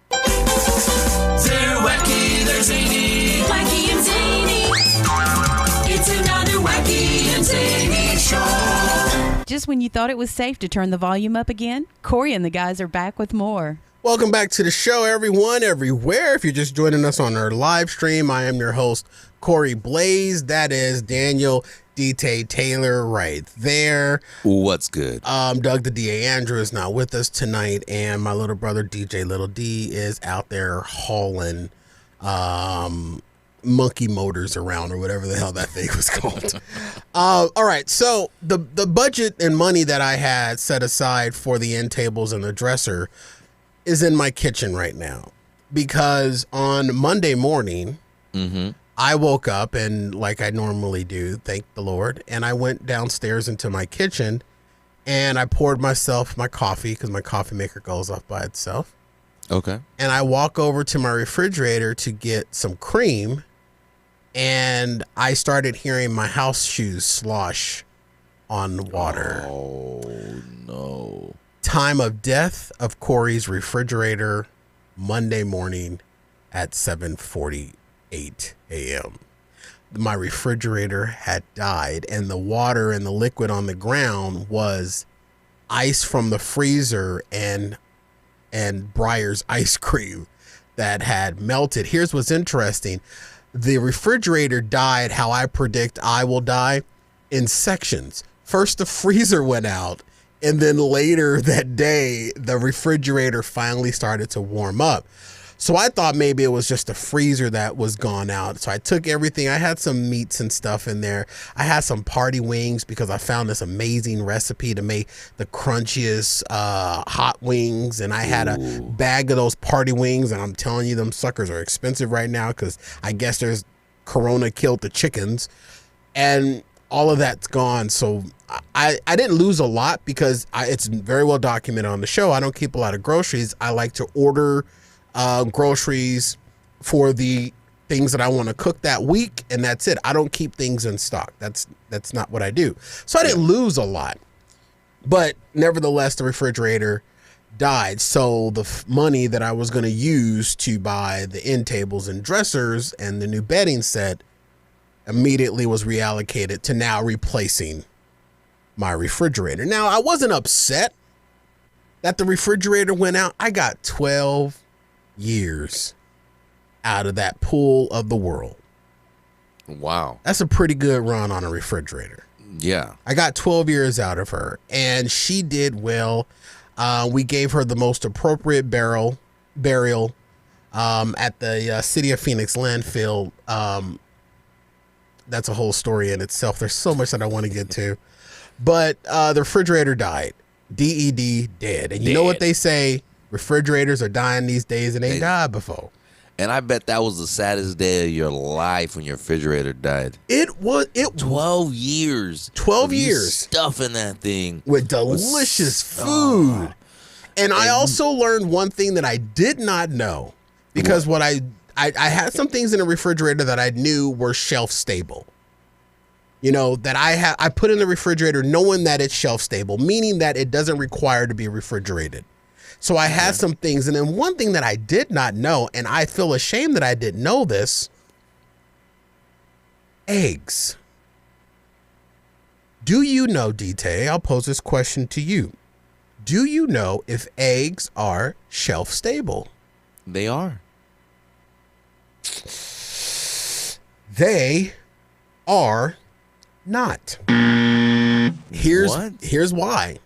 They're wacky, they're zany. Wacky and zany. It's another wacky and zany show. Just when you thought it was safe to turn the volume up again, Corey and the guys are back with more. Welcome back to the show, everyone, everywhere. If you're just joining us on our live stream, I am your host, Corey Blaze. That is Daniel D.T. Taylor right there. What's good? Doug the D.A. Andrew is not with us tonight, and my little brother, DJ Little D, is out there hauling monkey motors around, or whatever the hell that thing was called. All right, so the budget and money that I had set aside for the end tables and the dresser is in my kitchen right now, because on Monday morning, I woke up and, like I normally do, thank the Lord, and I went downstairs into my kitchen and I poured myself my coffee, because my coffee maker goes off by itself. Okay. And I walk over to my refrigerator to get some cream, and I started hearing my house shoes slosh on the water. Oh, no. Time of death of Corey's refrigerator, Monday morning at 7:48 a.m. My refrigerator had died, and the water and the liquid on the ground was ice from the freezer and Breyer's ice cream that had melted. Here's what's interesting. The refrigerator died how I predict I will die, in sections. First, the freezer went out, and then later that day, the refrigerator finally started to warm up. So I thought maybe it was just the freezer that was gone out. So I took everything. I had some meats and stuff in there. I had some party wings because I found this amazing recipe to make the crunchiest hot wings. And I had a bag of those party wings. And I'm telling you, them suckers are expensive right now because I guess there's Corona killed the chickens. And all of that's gone. So I didn't lose a lot because it's very well documented on the show. I don't keep a lot of groceries. I like to order groceries for the things that I want to cook that week, and that's it. I don't keep things in stock. That's not what I do. So I didn't lose a lot, but nevertheless, the refrigerator died. So the money that I was going to use to buy the end tables and dressers and the new bedding set immediately was reallocated to now replacing my refrigerator. Now, I wasn't upset that the refrigerator went out. I got 12 years out of that pool of the world. Wow. That's a pretty good run on a refrigerator. Yeah. I got 12 years out of her, and she did well. We gave her the most appropriate burial at the City of Phoenix landfill. That's a whole story in itself. There's so much that I want to get to. But the refrigerator died. DED, dead. And you know what they say? Refrigerators are dying these days, and they died before. And I bet that was the saddest day of your life when your refrigerator died. It was 12 years. 12 years. Stuffing that thing. With delicious food. And I also learned one thing that I did not know. Because what I had some things in the refrigerator that I knew were shelf stable. You know, that I put in the refrigerator knowing that it's shelf stable, meaning that it doesn't require to be refrigerated. So I had some things. And then one thing that I did not know, and I feel ashamed that I didn't know this, eggs. Do you know, DT, I'll pose this question to you. Do you know if eggs are shelf stable? They are. They are not. Here's why.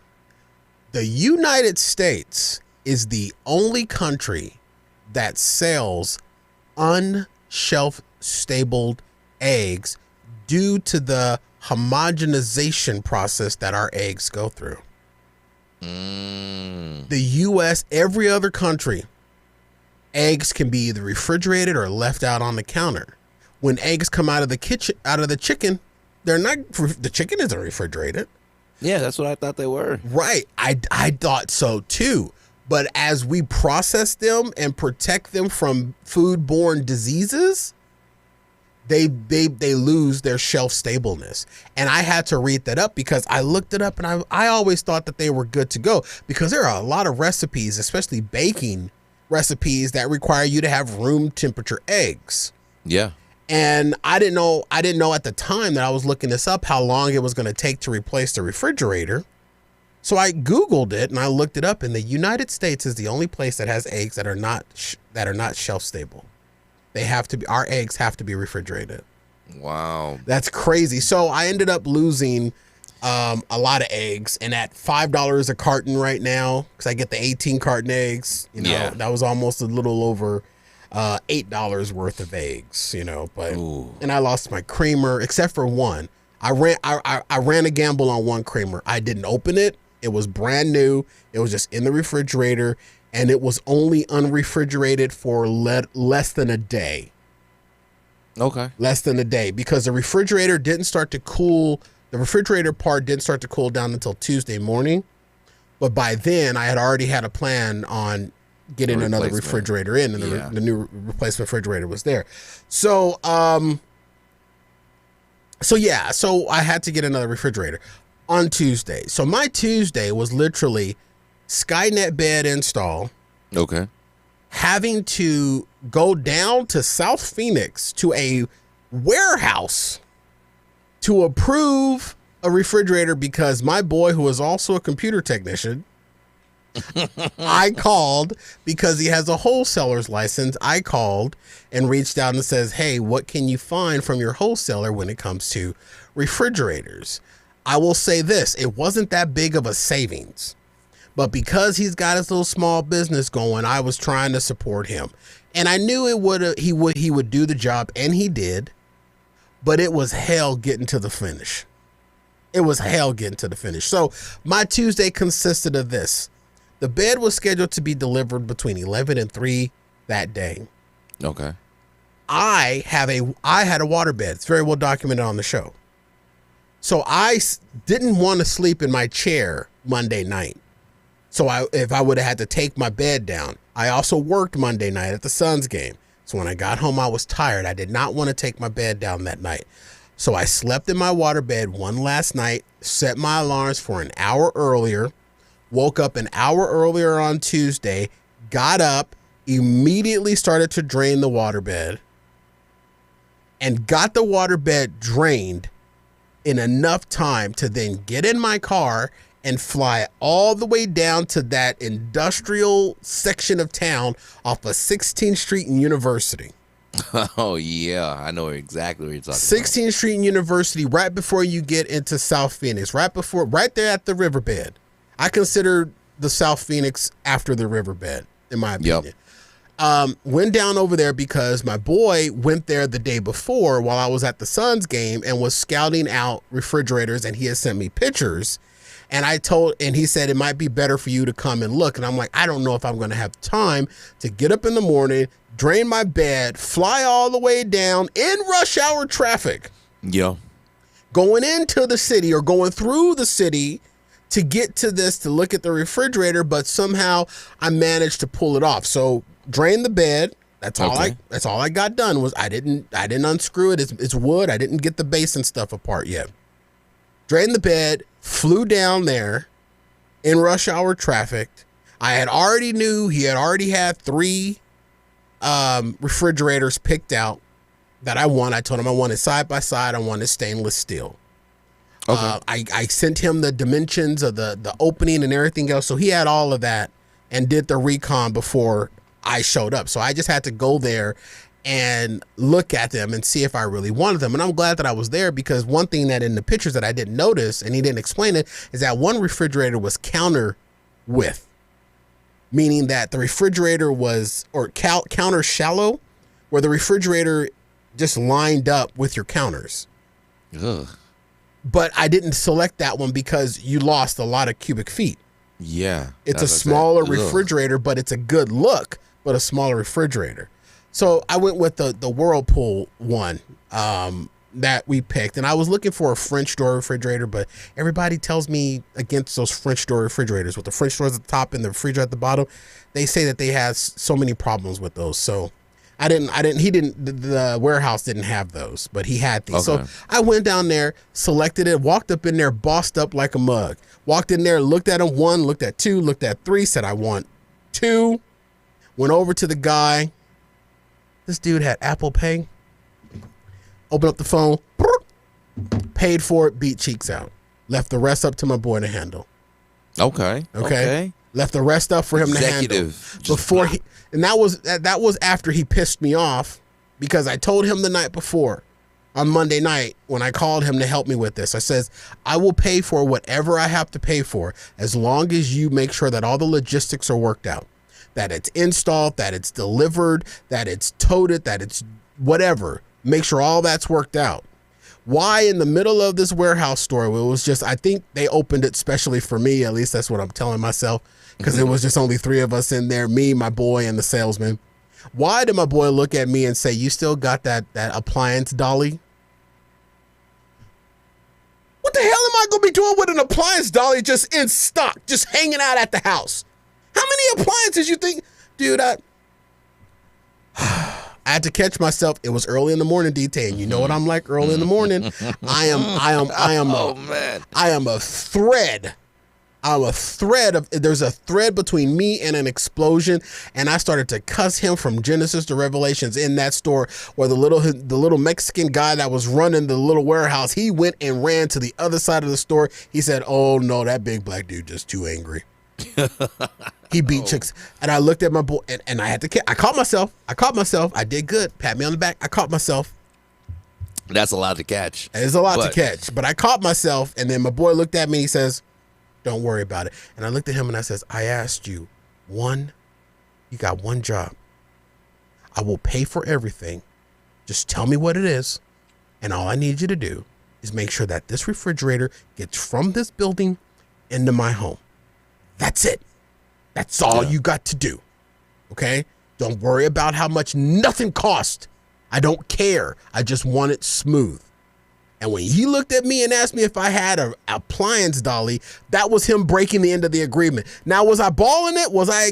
The United States is the only country that sells unshelf stabled eggs due to the homogenization process that our eggs go through. The U.S., every other country, eggs can be either refrigerated or left out on the counter. When eggs come out of the chicken, the chicken isn't refrigerated. Yeah, that's what I thought they were. Right. I thought so too. But as we process them and protect them from foodborne diseases, they lose their shelf stableness. And I had to read that up because I looked it up, and I always thought that they were good to go because there are a lot of recipes, especially baking recipes, that require you to have room temperature eggs. Yeah. And I didn't know at the time that I was looking this up how long it was going to take to replace the refrigerator. So I Googled it and I looked it up, and the United States is the only place that has eggs that are not shelf stable. Our eggs have to be refrigerated. Wow. That's crazy. So I ended up losing a lot of eggs, and at $5 a carton right now, because I get the 18 carton eggs, that was almost a little over $8 worth of eggs, but and I lost my creamer except for one. I ran a gamble on one creamer. I didn't open it. It was brand new. It was just in the refrigerator, and it was only unrefrigerated for less than a day. Okay. Less than a day, because the refrigerator didn't start to cool. The refrigerator part didn't start to cool down until Tuesday morning. But by then I had already had a plan on getting another refrigerator in, and the new replacement refrigerator was there. So I had to get another refrigerator on Tuesday. So my Tuesday was literally Skynet Bed install. Okay. Having to go down to South Phoenix to a warehouse to approve a refrigerator because my boy, who is also a computer technician, I called because he has a wholesaler's license. I called and reached out and says, hey, what can you find from your wholesaler when it comes to refrigerators? I will say this, it wasn't that big of a savings, But because he's got his little small business going, I was trying to support him. And I knew he would do the job, and he did. But it was hell getting to the finish. So my Tuesday consisted of this. The bed was scheduled to be delivered between 11 and 3 that day. Okay. I had a water bed. It's very well documented on the show. So I didn't want to sleep in my chair Monday night. So if I would have had to take my bed down. I also worked Monday night at the Suns game. So when I got home, I was tired. I did not want to take my bed down that night. So I slept in my water bed one last night, set my alarms for an hour earlier, woke up an hour earlier on Tuesday, got up, immediately started to drain the water bed, and got the water bed drained in enough time to then get in my car and fly all the way down to that industrial section of town off of 16th Street and University. Oh, yeah. I know exactly what you're talking 16th Street and University, right before you get into South Phoenix, right there at the riverbed. I consider the South Phoenix after the riverbed, in my opinion. Yep. Went down over there because my boy went there the day before while I was at the Suns game and was scouting out refrigerators, and he had sent me pictures. And he said it might be better for you to come and look. And I'm like, I don't know if I'm going to have time to get up in the morning, drain my bed, fly all the way down in rush hour traffic. Yeah. Going into the city or going through the city to get to this, to look at the refrigerator, but somehow I managed to pull it off. So drain the bed. That's all I got done was I didn't unscrew it. It's wood. I didn't get the base and stuff apart yet. Drained the bed, flew down there in rush hour traffic. I had already knew he had already had 3 refrigerators picked out that I want. I told him I wanted side by side. I wanted stainless steel. Okay. I sent him the dimensions of the opening and everything else. So he had all of that and did the recon before I showed up. So I just had to go there and look at them and see if I really wanted them. And I'm glad that I was there, because one thing that in the pictures that I didn't notice, and he didn't explain it, is that one refrigerator was counter width, meaning that the refrigerator was, or counter shallow, where the refrigerator just lined up with your counters. Ugh. But I didn't select that one because you lost a lot of cubic feet. Yeah. It's a smaller refrigerator, but it's a good look, but a smaller refrigerator. So I went with the Whirlpool one that we picked. And I was looking for a French door refrigerator, but everybody tells me against those French door refrigerators with the French doors at the top and the refrigerator at the bottom. They say that they have so many problems with those. So the warehouse didn't have those, but he had these. Okay. So I went down there, selected it, walked up in there, bossed up like a mug. Walked in there, looked at him, 1, looked at 2, looked at 3, said, I want 2. Went over to the guy. This dude had Apple Pay. Opened up the phone, paid for it, beat cheeks out. Left the rest up to my boy to handle. Okay. Left the rest up for him to handle. And that was after he pissed me off, because I told him the night before, on Monday night, when I called him to help me with this, I says, I will pay for whatever I have to pay for, as long as you make sure that all the logistics are worked out, that it's installed, that it's delivered, that it's toted, that it's whatever. Make sure all that's worked out. Why in the middle of this warehouse store? It was just, I think they opened it specially for me. At least that's what I'm telling myself, because it was just only 3 of us in there, me, my boy, and the salesman. Why did my boy look at me and say, you still got that appliance dolly? What the hell am I going to be doing with an appliance dolly just in stock, just hanging out at the house? How many appliances you think? Dude, I had to catch myself. It was early in the morning, DT, and you know what I'm like early in the morning. I am a thread. There's a thread between me and an explosion, and I started to cuss him from Genesis to Revelations in that store, where the little Mexican guy that was running the little warehouse, he went and ran to the other side of the store. He said, oh no, that big black dude just too angry. He beat chicks. And I looked at my boy, and I caught myself. I did good. Pat me on the back. I caught myself. That's a lot to catch. It's a lot to catch, but I caught myself. And then my boy looked at me. He says, Don't worry about it. And I looked at him and I says, I asked you you got one job. I will pay for everything. Just tell me what it is. And all I need you to do is make sure that this refrigerator gets from this building into my home. That's it. That's all you got to do. Okay? Don't worry about how much nothing cost. I don't care. I just want it smooth. And when he looked at me and asked me if I had an appliance dolly, that was him breaking the end of the agreement. Now, was I balling it? Was I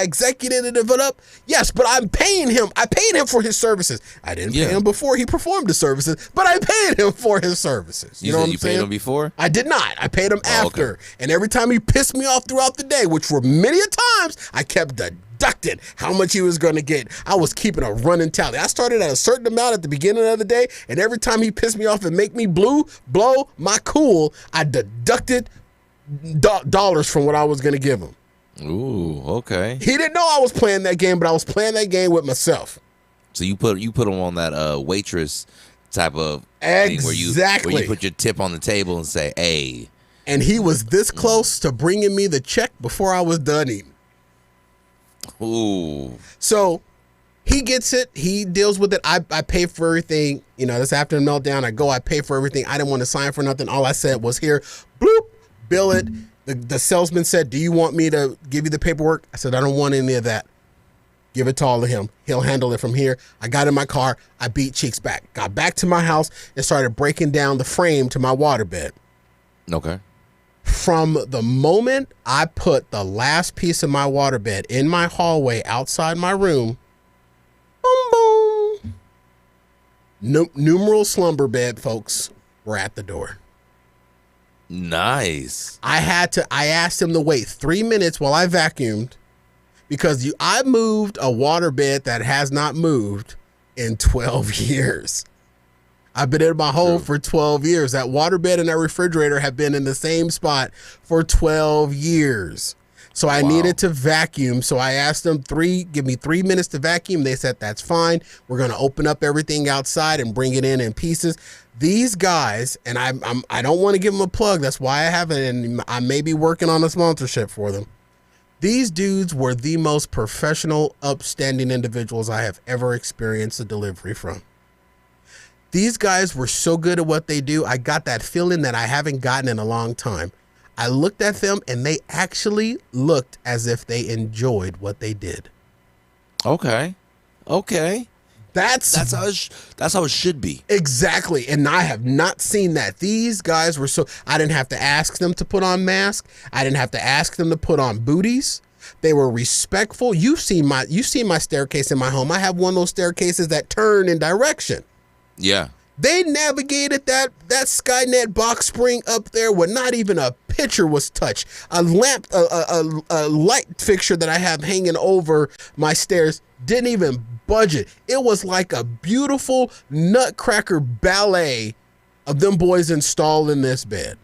executive it up? Yes, but I'm paying him. I paid him for his services. I didn't pay him before he performed the services, but I paid him for his services. You know what I'm saying? You paid him before? I did not. I paid him after. Okay. And every time he pissed me off throughout the day, which were many a times, I kept deducted how much he was going to get. I was keeping a running tally. I started at a certain amount at the beginning of the day, and every time he pissed me off and make me blow my cool, I deducted dollars from what I was going to give him. Ooh, okay. He didn't know I was playing that game, but I was playing that game with myself. So you put him on that waitress type of thing where you put your tip on the table and say, "Hey." And he was this close to bringing me the check before I was done eating. Ooh. So he gets it. He deals with it. I pay for everything. You know, this after the meltdown, I pay for everything. I didn't want to sign for nothing. All I said was, here, bloop, bill it. The salesman said, do you want me to give you the paperwork? I said, I don't want any of that. Give it to all of him. He'll handle it from here. I got in my car. I beat cheeks back. Got back to my house and started breaking down the frame to my waterbed. Okay. From the moment I put the last piece of my waterbed in my hallway outside my room, boom, boom, numeral slumber bed folks were at the door. Nice. I asked him to wait 3 minutes while I vacuumed because I moved a waterbed that has not moved in 12 years. I've been in my home for 12 years. That waterbed and that refrigerator have been in the same spot for 12 years. So I needed to vacuum. So I asked them give me 3 minutes to vacuum. They said, that's fine. We're going to open up everything outside and bring it in pieces. These guys, and I don't want to give them a plug. That's why I haven't, and I may be working on a sponsorship for them. These dudes were the most professional, upstanding individuals I have ever experienced a delivery from. These guys were so good at what they do. I got that feeling that I haven't gotten in a long time. I looked at them and they actually looked as if they enjoyed what they did. Okay. That's how it should be. Exactly. And I have not seen that. These guys were I didn't have to ask them to put on masks. I didn't have to ask them to put on booties. They were respectful. You've seen my staircase in my home. I have one of those staircases that turn in direction. Yeah. They navigated that Skynet box spring up there where not even a picture was touched. A lamp, a light fixture that I have hanging over my stairs didn't even budge it. It was like a beautiful nutcracker ballet of them boys installed in this bed.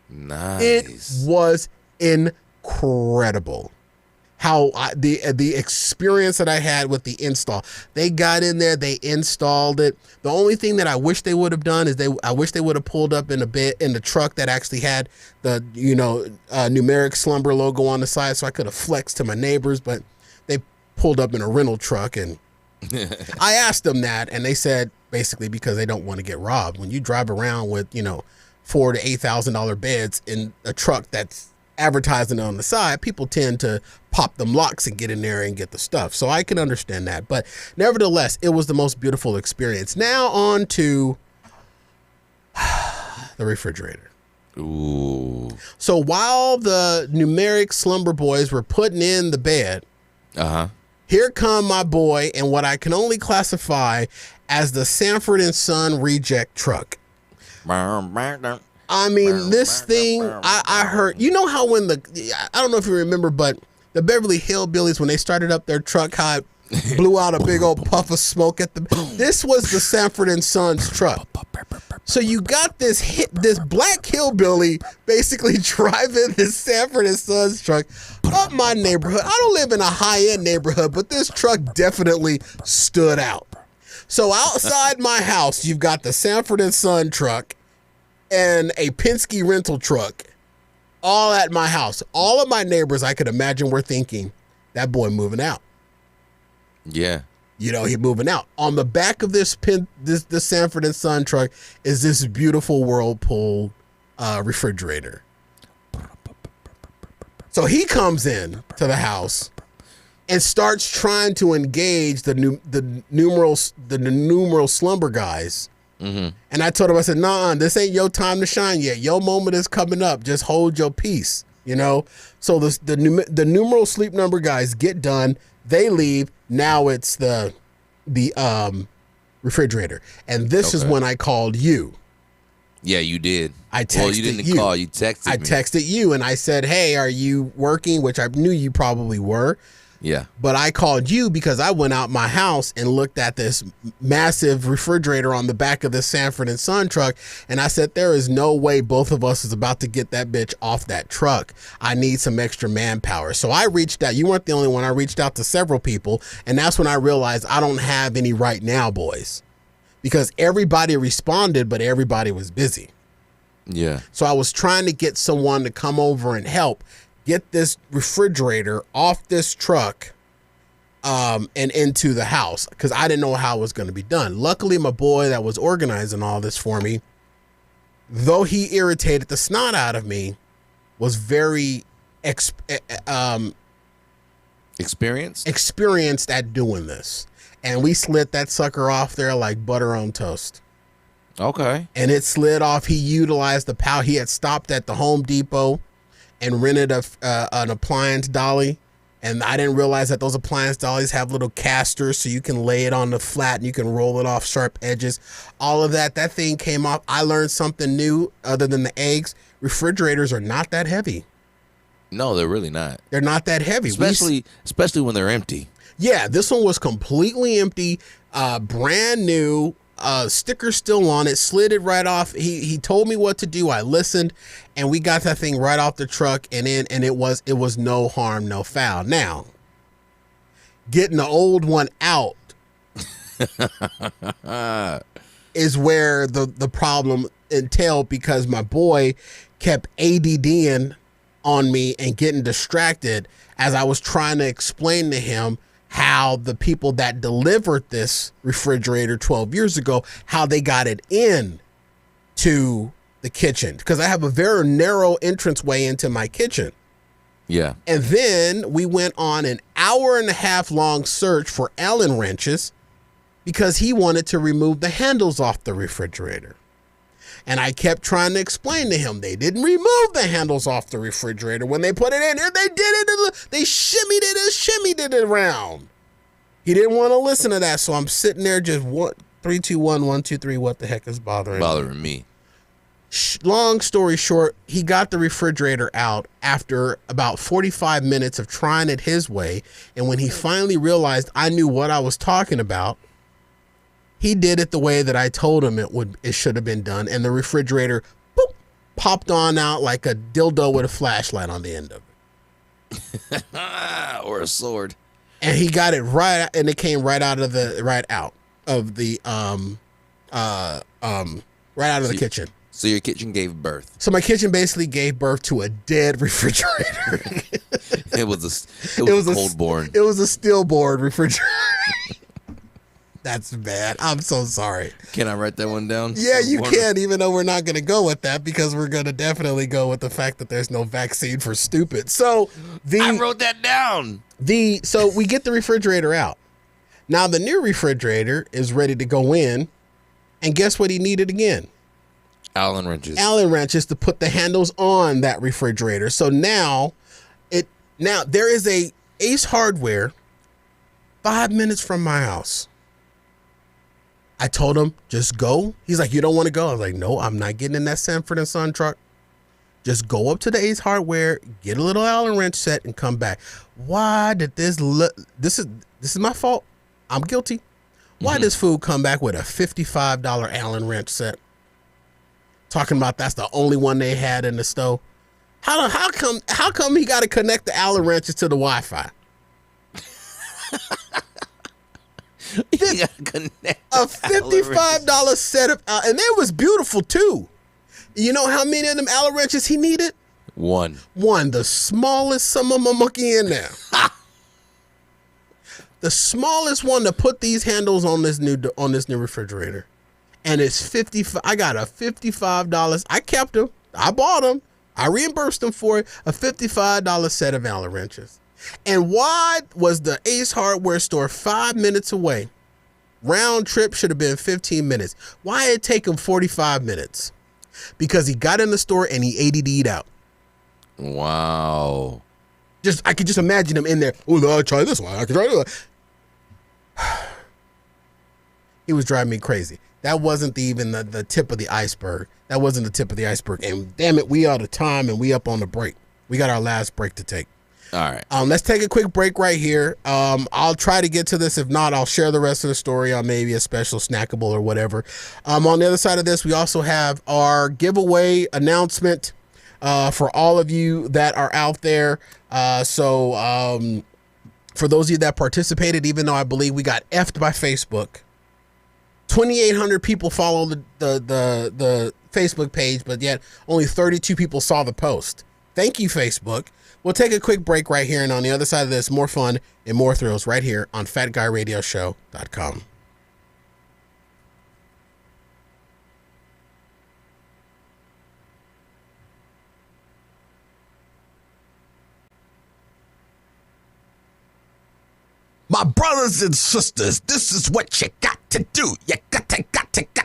Nice. It was incredible. How the experience that I had with the install. They got in there, they installed it. The only thing that I wish they would have done is I wish they would have pulled up in the truck that actually had the numeric slumber logo on the side, so I could have flexed to my neighbors. But they pulled up in a rental truck, and I asked them that, and they said basically because they don't want to get robbed. When you drive around with $4,000 to $8,000 beds in a truck that's advertising on the side, people tend to pop them locks and get in there and get the stuff. So I can understand that. But nevertheless, it was the most beautiful experience. Now on to the refrigerator. Ooh. So while the numeric slumber boys were putting in the bed, here come my boy and what I can only classify as the Sanford & Son reject truck. I mean, this thing, I heard, how when I don't know if you remember, but the Beverly Hillbillies, when they started up their truck, how it blew out a big old puff of smoke this was the Sanford & Son's truck. So you got this black hillbilly basically driving this Sanford & Son's truck up my neighborhood. I don't live in a high-end neighborhood, but this truck definitely stood out. So outside my house, you've got the Sanford & Son truck and a Penske rental truck all at my house. All of my neighbors, I could imagine, were thinking, that boy moving out. Yeah. You know, he moving out. On the back of this Sanford and Son truck is this beautiful Whirlpool refrigerator. So he comes in to the house and starts trying to engage the numeral slumber guys. Mm-hmm. And I told him, I said, nah, this ain't your time to shine yet. Your moment is coming up. Just hold your peace, you know? So the numeral sleep number guys get done. They leave. Now it's the refrigerator. And this is when I called you. Yeah, you did. I texted you. Well, you didn't call. You texted me. I texted you and I said, hey, are you working? Which I knew you probably were. Yeah. But I called you because I went out my house and looked at this massive refrigerator on the back of this Sanford and Son truck. And I said, there is no way both of us is about to get that bitch off that truck. I need some extra manpower. So I reached out. You weren't the only one. I reached out to several people. And that's when I realized I don't have any right now, boys. Because everybody responded, but everybody was busy. Yeah. So I was trying to get someone to come over and help get this refrigerator off this truck and into the house because I didn't know how it was going to be done. Luckily, my boy that was organizing all this for me, though he irritated the snot out of me, was very experienced at doing this. And we slid that sucker off there like butter on toast. Okay. And it slid off. He utilized the power. He had stopped at the Home Depot and rented an appliance dolly. And I didn't realize that those appliance dollies have little casters so you can lay it on the flat and you can roll it off sharp edges. All of that thing came off. I learned something new other than the eggs. Refrigerators are not that heavy. No, they're really not. They're not that heavy. Especially when they're empty. Yeah, this one was completely empty, brand new, sticker still on it, slid it right off. He told me what to do. I listened, and we got that thing right off the truck and in, and it was no harm, no foul. Now, getting the old one out is where the problem entailed because my boy kept ADDing on me and getting distracted as I was trying to explain to him how the people that delivered this refrigerator 12 years ago, how they got it in to the kitchen. Because I have a very narrow entranceway into my kitchen. Yeah. And then we went on an 1.5 hour long search for Allen wrenches because he wanted to remove the handles off the refrigerator. And I kept trying to explain to him they didn't remove the handles off the refrigerator when they put it in here. They did it. They shimmied it and shimmied it around. He didn't want to listen to that. So I'm sitting there just 3, 2, 1, 1, 2, 3. What the heck is bothering me? Long story short, he got the refrigerator out after about 45 minutes of trying it his way. And when he finally realized I knew what I was talking about, he did it the way that I told him it should have been done, and the refrigerator boop, popped on out like a dildo with a flashlight on the end of it, or a sword. And he got it right, and it came right out of the kitchen. So your kitchen gave birth. So my kitchen basically gave birth to a dead refrigerator. It was a cold-born. It was a stillborn refrigerator. That's bad. I'm so sorry. Can I write that one down? Yeah, you can, even though we're not going to go with that because we're going to definitely go with the fact that there's no vaccine for stupid. So I wrote that down. So we get the refrigerator out. Now the new refrigerator is ready to go in, and guess what he needed again? Allen wrenches. Allen wrenches to put the handles on that refrigerator. So now there is a Ace Hardware 5 minutes from my house. I told him, just go. He's like, you don't want to go? I was like, no, I'm not getting in that Sanford and Son truck. Just go up to the Ace Hardware, get a little Allen wrench set, and come back. Why did this is my fault. I'm guilty. Why did this fool come back with a $55 Allen wrench set? Talking about that's the only one they had in the store. How come he got to connect the Allen wrenches to the Wi-Fi? You gotta connect a $55 setup, and it was beautiful too. You know how many of them Allen wrenches he needed? One. The smallest monkey in there. The smallest one to put these handles on this new refrigerator. And it's $55. I got a $55. I kept them. I bought them. I reimbursed them for it. A $55 set of Allen wrenches. And why was the Ace Hardware store 5 minutes away? Round trip should have been 15 minutes. Why did it take him 45 minutes? Because he got in the store and he ADD'd out. Wow. I could just imagine him in there. Oh, I'll try this one. I can try this one. He was driving me crazy. That wasn't even the tip of the iceberg. That wasn't the tip of the iceberg. And damn it, we out of time and we up on the break. We got our last break to take. All right. Let's take a quick break right here. I'll try to get to this. If not, I'll share the rest of the story on maybe a special snackable or whatever. On the other side of this, we also have our giveaway announcement for all of you that are out there. So for those of you that participated, even though I believe we got effed by Facebook, 2,800 people follow the Facebook page, but yet only 32 people saw the post. Thank you, Facebook. We'll take a quick break right here, and on the other side of this, more fun and more thrills right here on FatGuyRadioShow.com. My brothers and sisters, this is what you got to do. You got to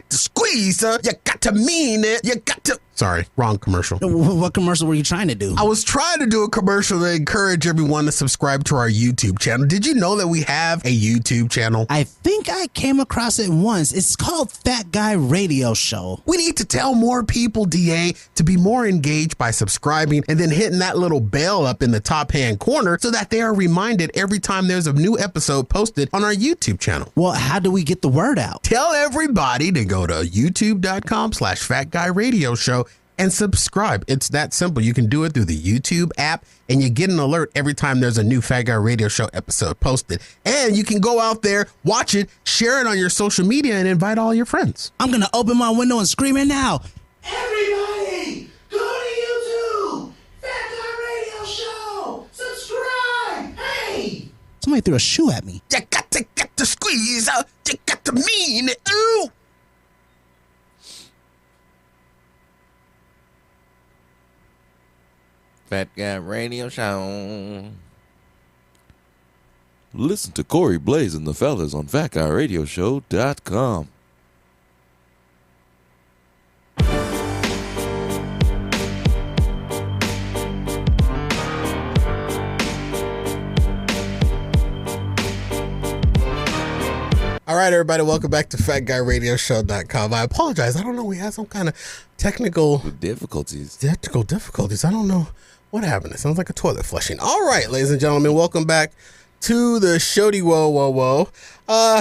squeeze her. You got to mean it. You got to... Sorry, wrong commercial. What commercial were you trying to do? I was trying to do a commercial to encourage everyone to subscribe to our YouTube channel. Did you know that we have a YouTube channel? I think I came across it once. It's called Fat Guy Radio Show. We need to tell more people, DA, to be more engaged by subscribing and then hitting that little bell up in the top hand corner so that they are reminded every time there's a new episode posted on our YouTube channel. Well, how do we get the word out? Tell everybody to go to youtube.com/FatGuyRadioShow and subscribe. It's that simple. You can do it through the YouTube app and you get an alert every time there's a new Fat Guy Radio Show episode posted. And you can go out there, watch it, share it on your social media, and invite all your friends. I'm going to open my window and scream it now. Everybody, go to YouTube. Fat Guy Radio Show. Subscribe. Hey. Somebody threw a shoe at me. You got to squeeze her. You got to mean it. Ooh. Fat Guy Radio Show. Listen to Corey Blaze and the fellas on FatGuyRadioShow.com. All right, everybody, welcome back to FatGuyRadioShow.com. I apologize. I don't know. We had some kind of technical difficulties. I don't know what happened. It sounds like a toilet flushing. All right, ladies and gentlemen, welcome back to the Shody Whoa Whoa Whoa.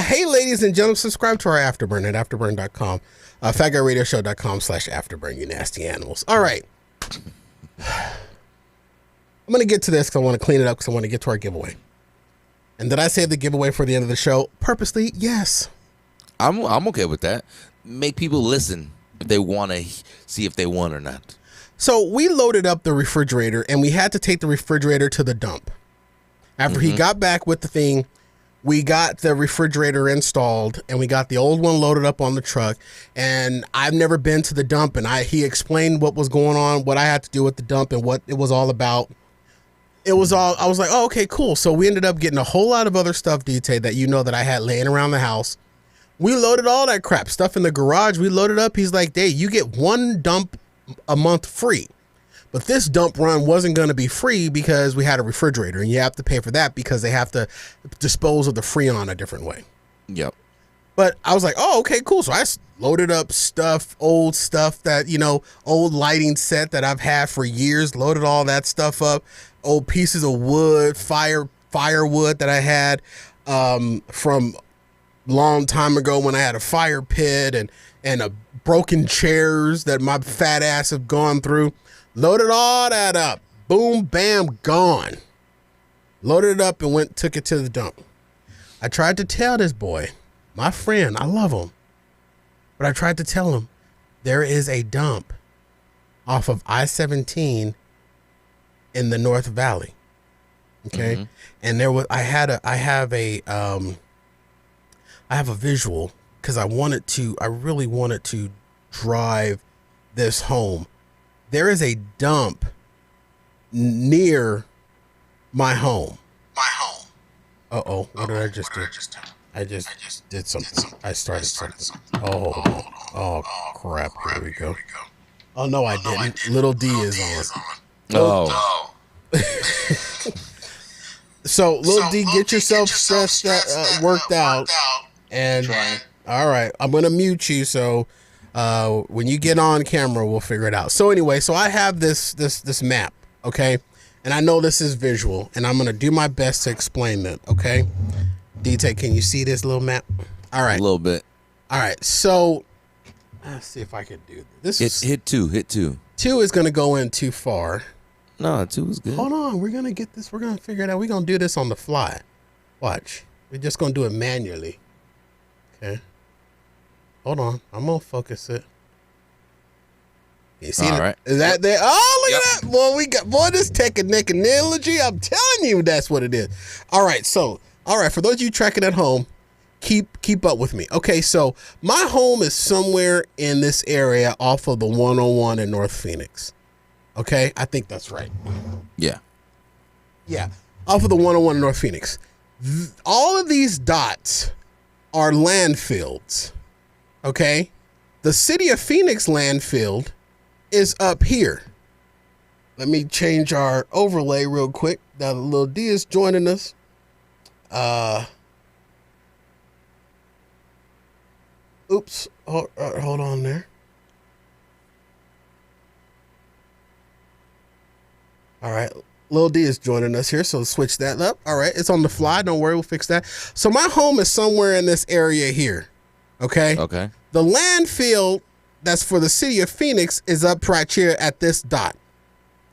Hey, ladies and gentlemen, subscribe to our Afterburn at afterburn.com. FatGuyRadioShow.com/Afterburn, you nasty animals. All right. I'm going to get to this because I want to clean it up because I want to get to our giveaway. And did I save the giveaway for the end of the show? Purposely, yes. I'm okay with that. Make people listen if they want to see if they won or not. So we loaded up the refrigerator and we had to take the refrigerator to the dump. After he got back with the thing, we got the refrigerator installed and we got the old one loaded up on the truck. And I've never been to the dump, and he explained what was going on, what I had to do with the dump and what it was all about. I was like, oh, okay, cool. So we ended up getting a whole lot of other stuff, DT, that that I had laying around the house. We loaded all that crap, stuff in the garage. We loaded up. He's like, Dave, you get one dump a month free. But this dump run wasn't going to be free because we had a refrigerator, and you have to pay for that because they have to dispose of the Freon a different way. Yep. But I was like, oh, okay, cool. So I loaded up old stuff that, old lighting set that I've had for years, loaded all that stuff up, old pieces of wood, firewood that I had from long time ago when I had a fire pit and a broken chairs that my fat ass have gone through. Loaded all that up. Boom, bam, gone. Loaded it up and took it to the dump. I tried to tell this boy, my friend, I love him, but I tried to tell him there is a dump off of I-17 in the North Valley. Okay. And there was, I have a visual because I really wanted to drive this home. There is a dump near my home. Uh-oh, what did I just do? I just did something. I started something. Oh, crap. Here we go. Oh, no, I didn't. Little D is on. Oh. So, Little D, get yourself stressed, worked out. And, all right, I'm going to mute you. So, when you get on camera, we'll figure it out. So, anyway, I have this map, okay? And I know this is visual, and I'm going to do my best to explain that, okay? DT, can you see this little map? All right. A little bit. All right, so let's see if I can do this. Hit two. 2 is going to go in too far. No, 2 is good. Hold on, we're going to get this. We're going to figure it out. We're going to do this on the fly. Watch. We're just going to do it manually. Okay. Hold on. I'm going to focus it. You see All right. Is that there? Oh, look at that. Boy, we got this technology. I'm telling you, that's what it is. All right. So, for those of you tracking at home, keep up with me. Okay. So my home is somewhere in this area off of the 101 in North Phoenix. Okay. I think that's right. Yeah. Yeah. Off of the 101 in North Phoenix. All of these dots are landfills. Okay. The city of Phoenix landfill is up here. Let me change our overlay real quick. Now the little D is joining us. Oops. Hold on there. All right. Lil D is joining us here, so switch that up. All right. It's on the fly. Don't worry. We'll fix that. So my home is somewhere in this area here. Okay. Okay. The landfill that's for the city of Phoenix is up right here at this dot.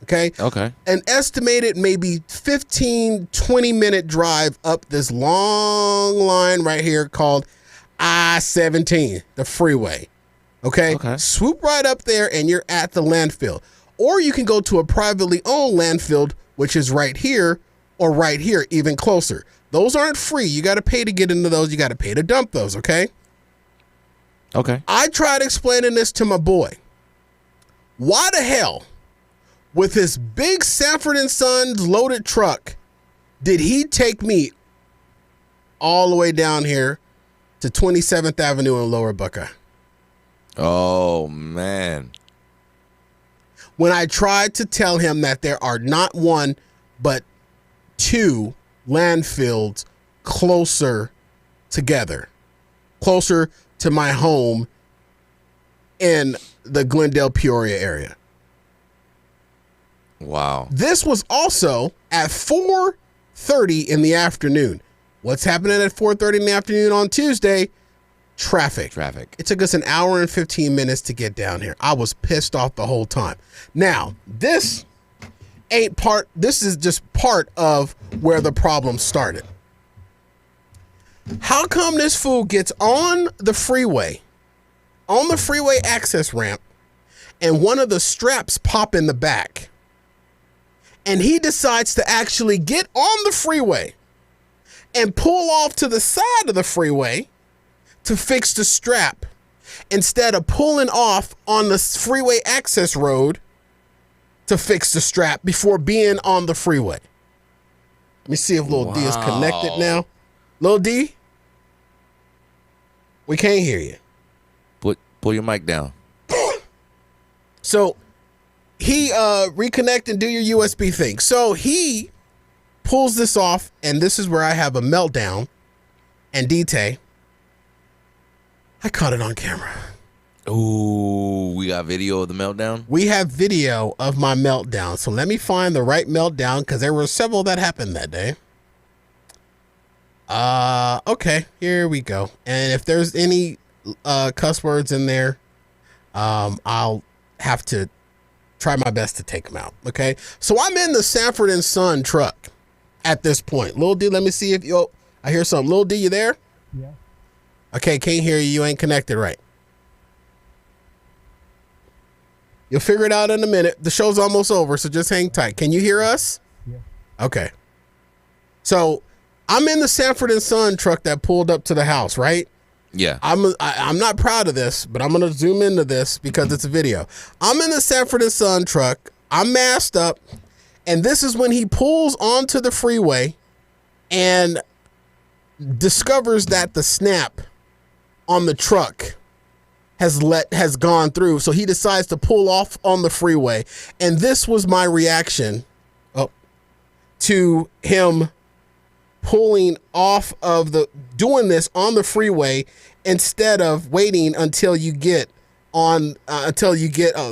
Okay. Okay. An estimated maybe 15, 20-minute drive up this long line right here called I-17, the freeway. Okay. Swoop right up there and you're at the landfill. Or you can go to a privately owned landfill, which is right here or right here, even closer. Those aren't free. You got to pay to get into those. You got to pay to dump those. Okay. Okay. I tried explaining this to my boy. Why the hell, with his big Sanford & Sons loaded truck, did he take me all the way down here to 27th Avenue in Lower Buckeye? Oh, man. When I tried to tell him that there are not one, but 2 landfills closer together, closer to my home in the Glendale, Peoria area. Wow. This was also at 4:30 in the afternoon. What's happening at 4:30 in the afternoon on Tuesday? Traffic. It took us an hour and 15 minutes to get down here. I was pissed off the whole time. Now, this is just part of where the problem started. How come this fool gets on the freeway access ramp, and one of the straps pop in the back, and he decides to actually get on the freeway and pull off to the side of the freeway to fix the strap instead of pulling off on the freeway access road to fix the strap before being on the freeway? Let me see if Lil D is connected now. Lil D? We can't hear you. Pull your mic down. So he reconnect and do your USB thing. So he pulls this off, and this is where I have a meltdown. And DT, I caught it on camera. Ooh, we got video of the meltdown? We have video of my meltdown. So let me find the right meltdown, because there were several that happened that day. Okay, here we go. And if there's any cuss words in there, I'll have to try my best to take them out. Okay, so I'm in the Sanford & Son truck at this point. Lil D, let me see if I hear something. Lil D, you there? Yeah. Okay, can't hear you. You ain't connected right. You'll figure it out in a minute. The show's almost over, so just hang tight. Can you hear us? Yeah. Okay. So I'm in the Sanford and Son truck that pulled up to the house, right? Yeah. I'm not proud of this, but I'm going to zoom into this because it's a video. I'm in the Sanford and Son truck. I'm masked up. And this is when he pulls onto the freeway and discovers that the snap on the truck has gone through. So he decides to pull off on the freeway. And this was my reaction to him pulling off of doing this on the freeway instead of waiting until you get oh,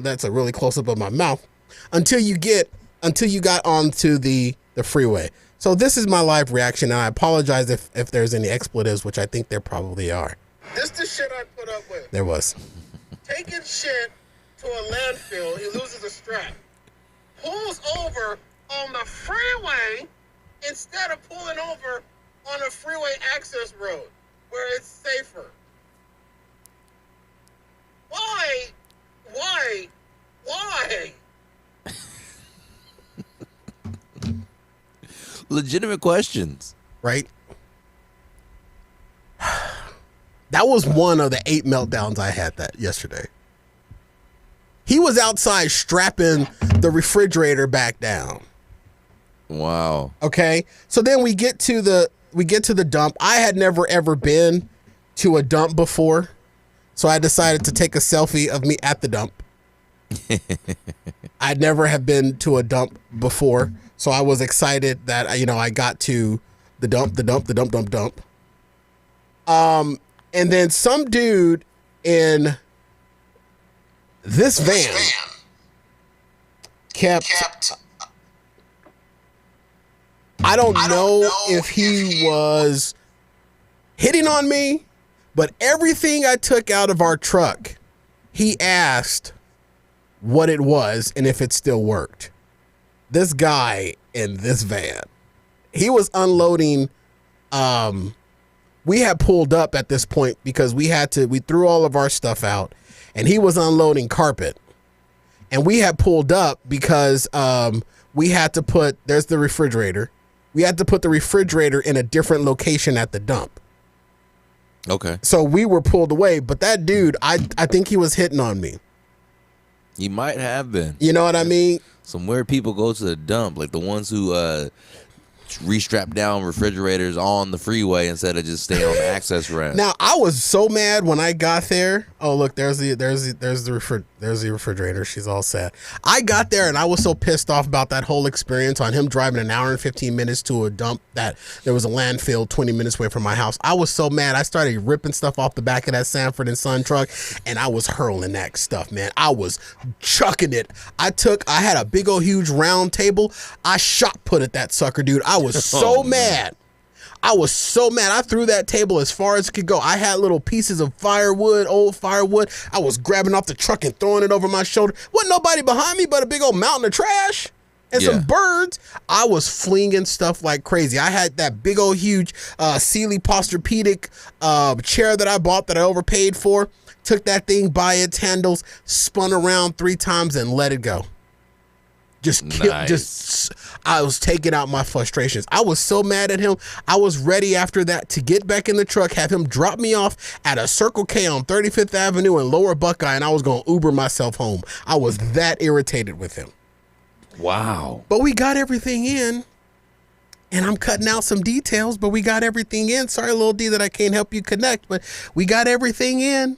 that's a really close up of my mouth, until you got onto the freeway. So this is my live reaction, and I apologize if there's any expletives, which I think there probably are. This the shit I put up with. There was. Taking shit to a landfill, he loses a strap. Pulls over on the freeway instead of pulling over on a freeway access road where it's safer. Why? Legitimate questions. Right? That was one of the 8 meltdowns I had yesterday. He was outside strapping the refrigerator back down. Wow. Okay. So then we get to the dump. I had never ever been to a dump before, so I decided to take a selfie of me at the dump. I'd never have been to a dump before, so I was excited that I got to the dump. And then some dude in this van kept I don't know if he was hitting on me, but everything I took out of our truck, he asked what it was and if it still worked. This guy in this van, he was unloading. We had pulled up at this point because we threw all of our stuff out, and he was unloading carpet. And we had pulled up because we had to there's the refrigerator. We had to put the refrigerator in a different location at the dump. Okay. So we were pulled away, but that dude, I think he was hitting on me. He might have been. You know what I mean? Some weird people go to the dump, like the ones who restrap down refrigerators on the freeway instead of just staying on the access ramp. Now, I was so mad when I got there. Oh, look, there's the refrigerator. She's all sad. I got there and I was so pissed off about that whole experience on him driving an hour and 15 minutes to a dump that there was a landfill 20 minutes away from my house. I was so mad. I started ripping stuff off the back of that Sanford and Son truck, and I was hurling that stuff, man. I was chucking it. I had a big old huge round table. I shot put at that sucker, dude. I was so mad. I was so mad. I threw that table as far as it could go. I had little pieces of old firewood. I was grabbing off the truck and throwing it over my shoulder. Wasn't nobody behind me but a big old mountain of trash and some birds. I was flinging stuff like crazy. I had that big old huge Sealy Posturepedic chair that I bought that I overpaid for. Took that thing by its handles, spun around 3 times and let it go. I was taking out my frustrations. I was so mad at him. I was ready after that to get back in the truck, have him drop me off at a Circle K on 35th Avenue in Lower Buckeye, and I was going to Uber myself home. I was that irritated with him. Wow. But we got everything in, and I'm cutting out some details, but we got everything in. Sorry, little D, that I can't help you connect, but we got everything in.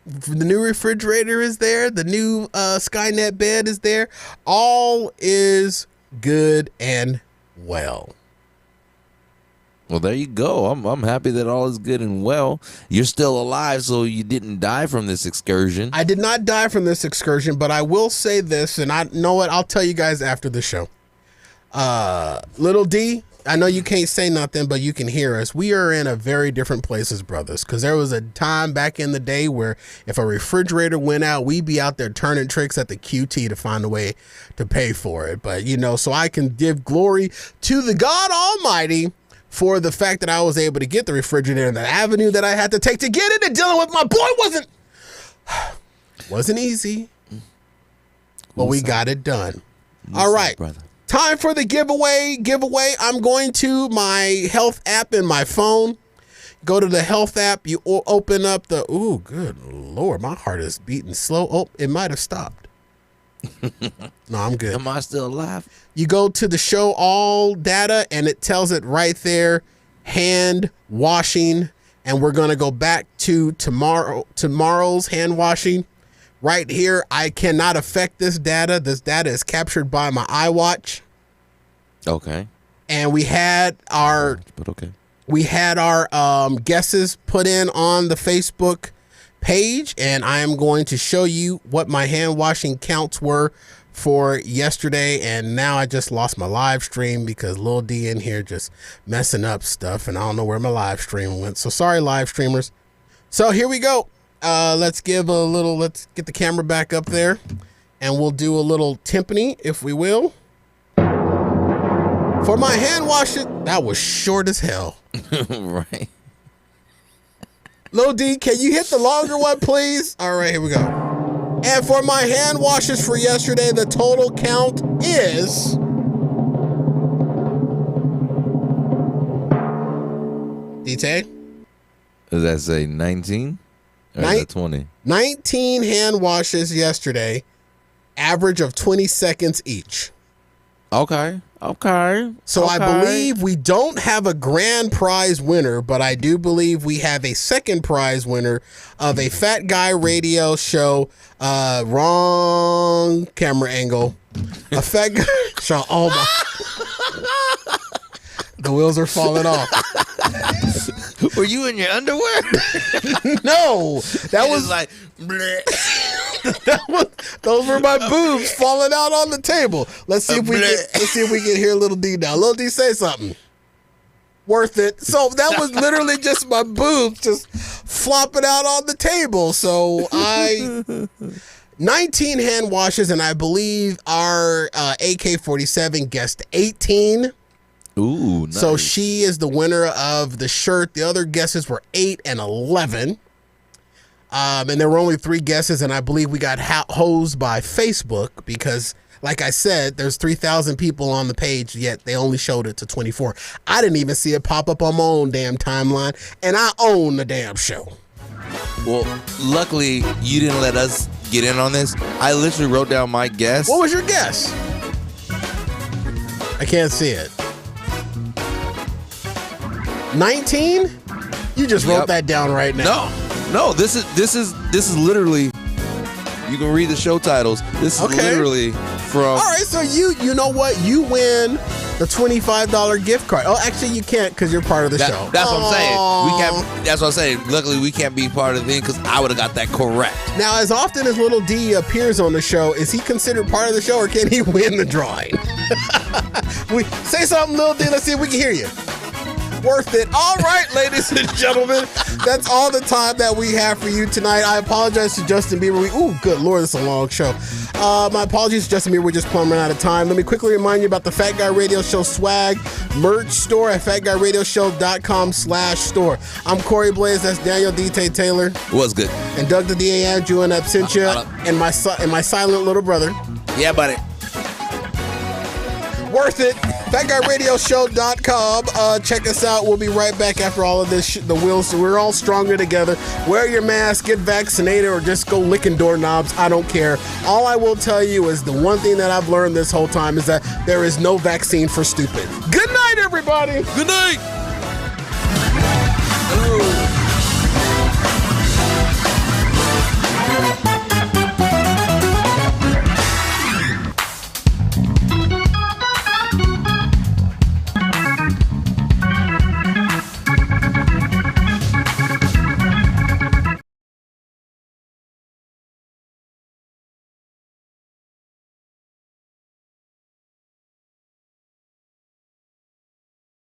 The new refrigerator is there. The new Skynet bed is there. All is good and well. Well, there you go. I'm happy that all is good and well. You're still alive, so you didn't die from this excursion. I did not die from this excursion, but I will say this, and I know what I'll tell you guys after the show. Little D, I know you can't say nothing, but you can hear us. We are in a very different places, brothers, because there was a time back in the day where if a refrigerator went out, we'd be out there turning tricks at the QT to find a way to pay for it. But, so I can give glory to the God Almighty for the fact that I was able to get the refrigerator and the avenue that I had to take to get it, and dealing with my boy wasn't easy. but we got it done. All right. Brother. Time for the giveaway. I'm going to my health app in my phone. Go to the health app. You open up the, ooh, good Lord, my heart is beating slow. Oh, it might have stopped. No, I'm good. Am I still alive? You go to the show all data and it tells it right there, hand washing. And we're going to go back to tomorrow's hand washing. Right here, I cannot affect this data. This data is captured by my iWatch. Okay. And we had our guesses put in on the Facebook page, and I am going to show you what my hand washing counts were for yesterday. And now I just lost my live stream because Lil D in here just messing up stuff, and I don't know where my live stream went. So sorry, live streamers. So here we go. Let's get the camera back up there, and we'll do a little timpani, if we will. For my hand washing, that was short as hell. Right. Lil D, can you hit the longer one, please? All right, here we go. And for my hand washes for yesterday, the total count is... DT? Does that say 19? Or is that 20? 19 hand washes yesterday, average of 20 seconds each. Okay. So I believe we don't have a grand prize winner, but I do believe we have a second prize winner of a Fat Guy Radio Show. Wrong camera angle. A Fat Guy Show. Oh my. The wheels are falling off. Were you in your underwear? No, that was like. those were my boobs falling out on the table. Let's see if we can hear Little D now. Little D, say something. Worth it. So that was literally just my boobs just flopping out on the table. So 19 hand washes, and I believe our AK-47 guessed 18. Ooh, nice. So she is the winner of the shirt. The other guesses were 8 and 11. And there were only 3 guesses, and I believe we got hosed by Facebook because, like I said, there's 3,000 people on the page, yet they only showed it to 24. I didn't even see it pop up on my own damn timeline, and I own the damn show. Well, luckily, you didn't let us get in on this. I literally wrote down my guess. What was your guess? I can't see it. 19? You just wrote that down right now. No, this is literally. You can read the show titles. This is literally from. All right, so you know what? You win the $25 gift card. Oh, actually, you can't because you're part of the show. That's what I'm saying. We can't. That's what I'm saying. Luckily, we can't be part of the thing because I would have got that correct. Now, as often as Little D appears on the show, is he considered part of the show, or can he win the drawing? Say something, Little D. Let's see if we can hear you. Worth it. All right, ladies and gentlemen, that's all the time that we have for you tonight. I apologize to Justin Bieber. Ooh, good Lord, this is a long show. My apologies to Justin Bieber. We're just plumb running out of time. Let me quickly remind you about the Fat Guy Radio Show swag merch store at fatguyradioshow.com/store. I'm Corey Blaze. That's Daniel D.T. Taylor. What's good? And Doug the D.A. Andrew and Absentia. And my silent little brother. Yeah, buddy. Worth it. FatGuyRadioShow.com. Check us out. We'll be right back after all of this. The wheels. We're all stronger together. Wear your mask, get vaccinated, or just go licking doorknobs. I don't care. All I will tell you is the one thing that I've learned this whole time is that there is no vaccine for stupid. Good night, everybody. Good night.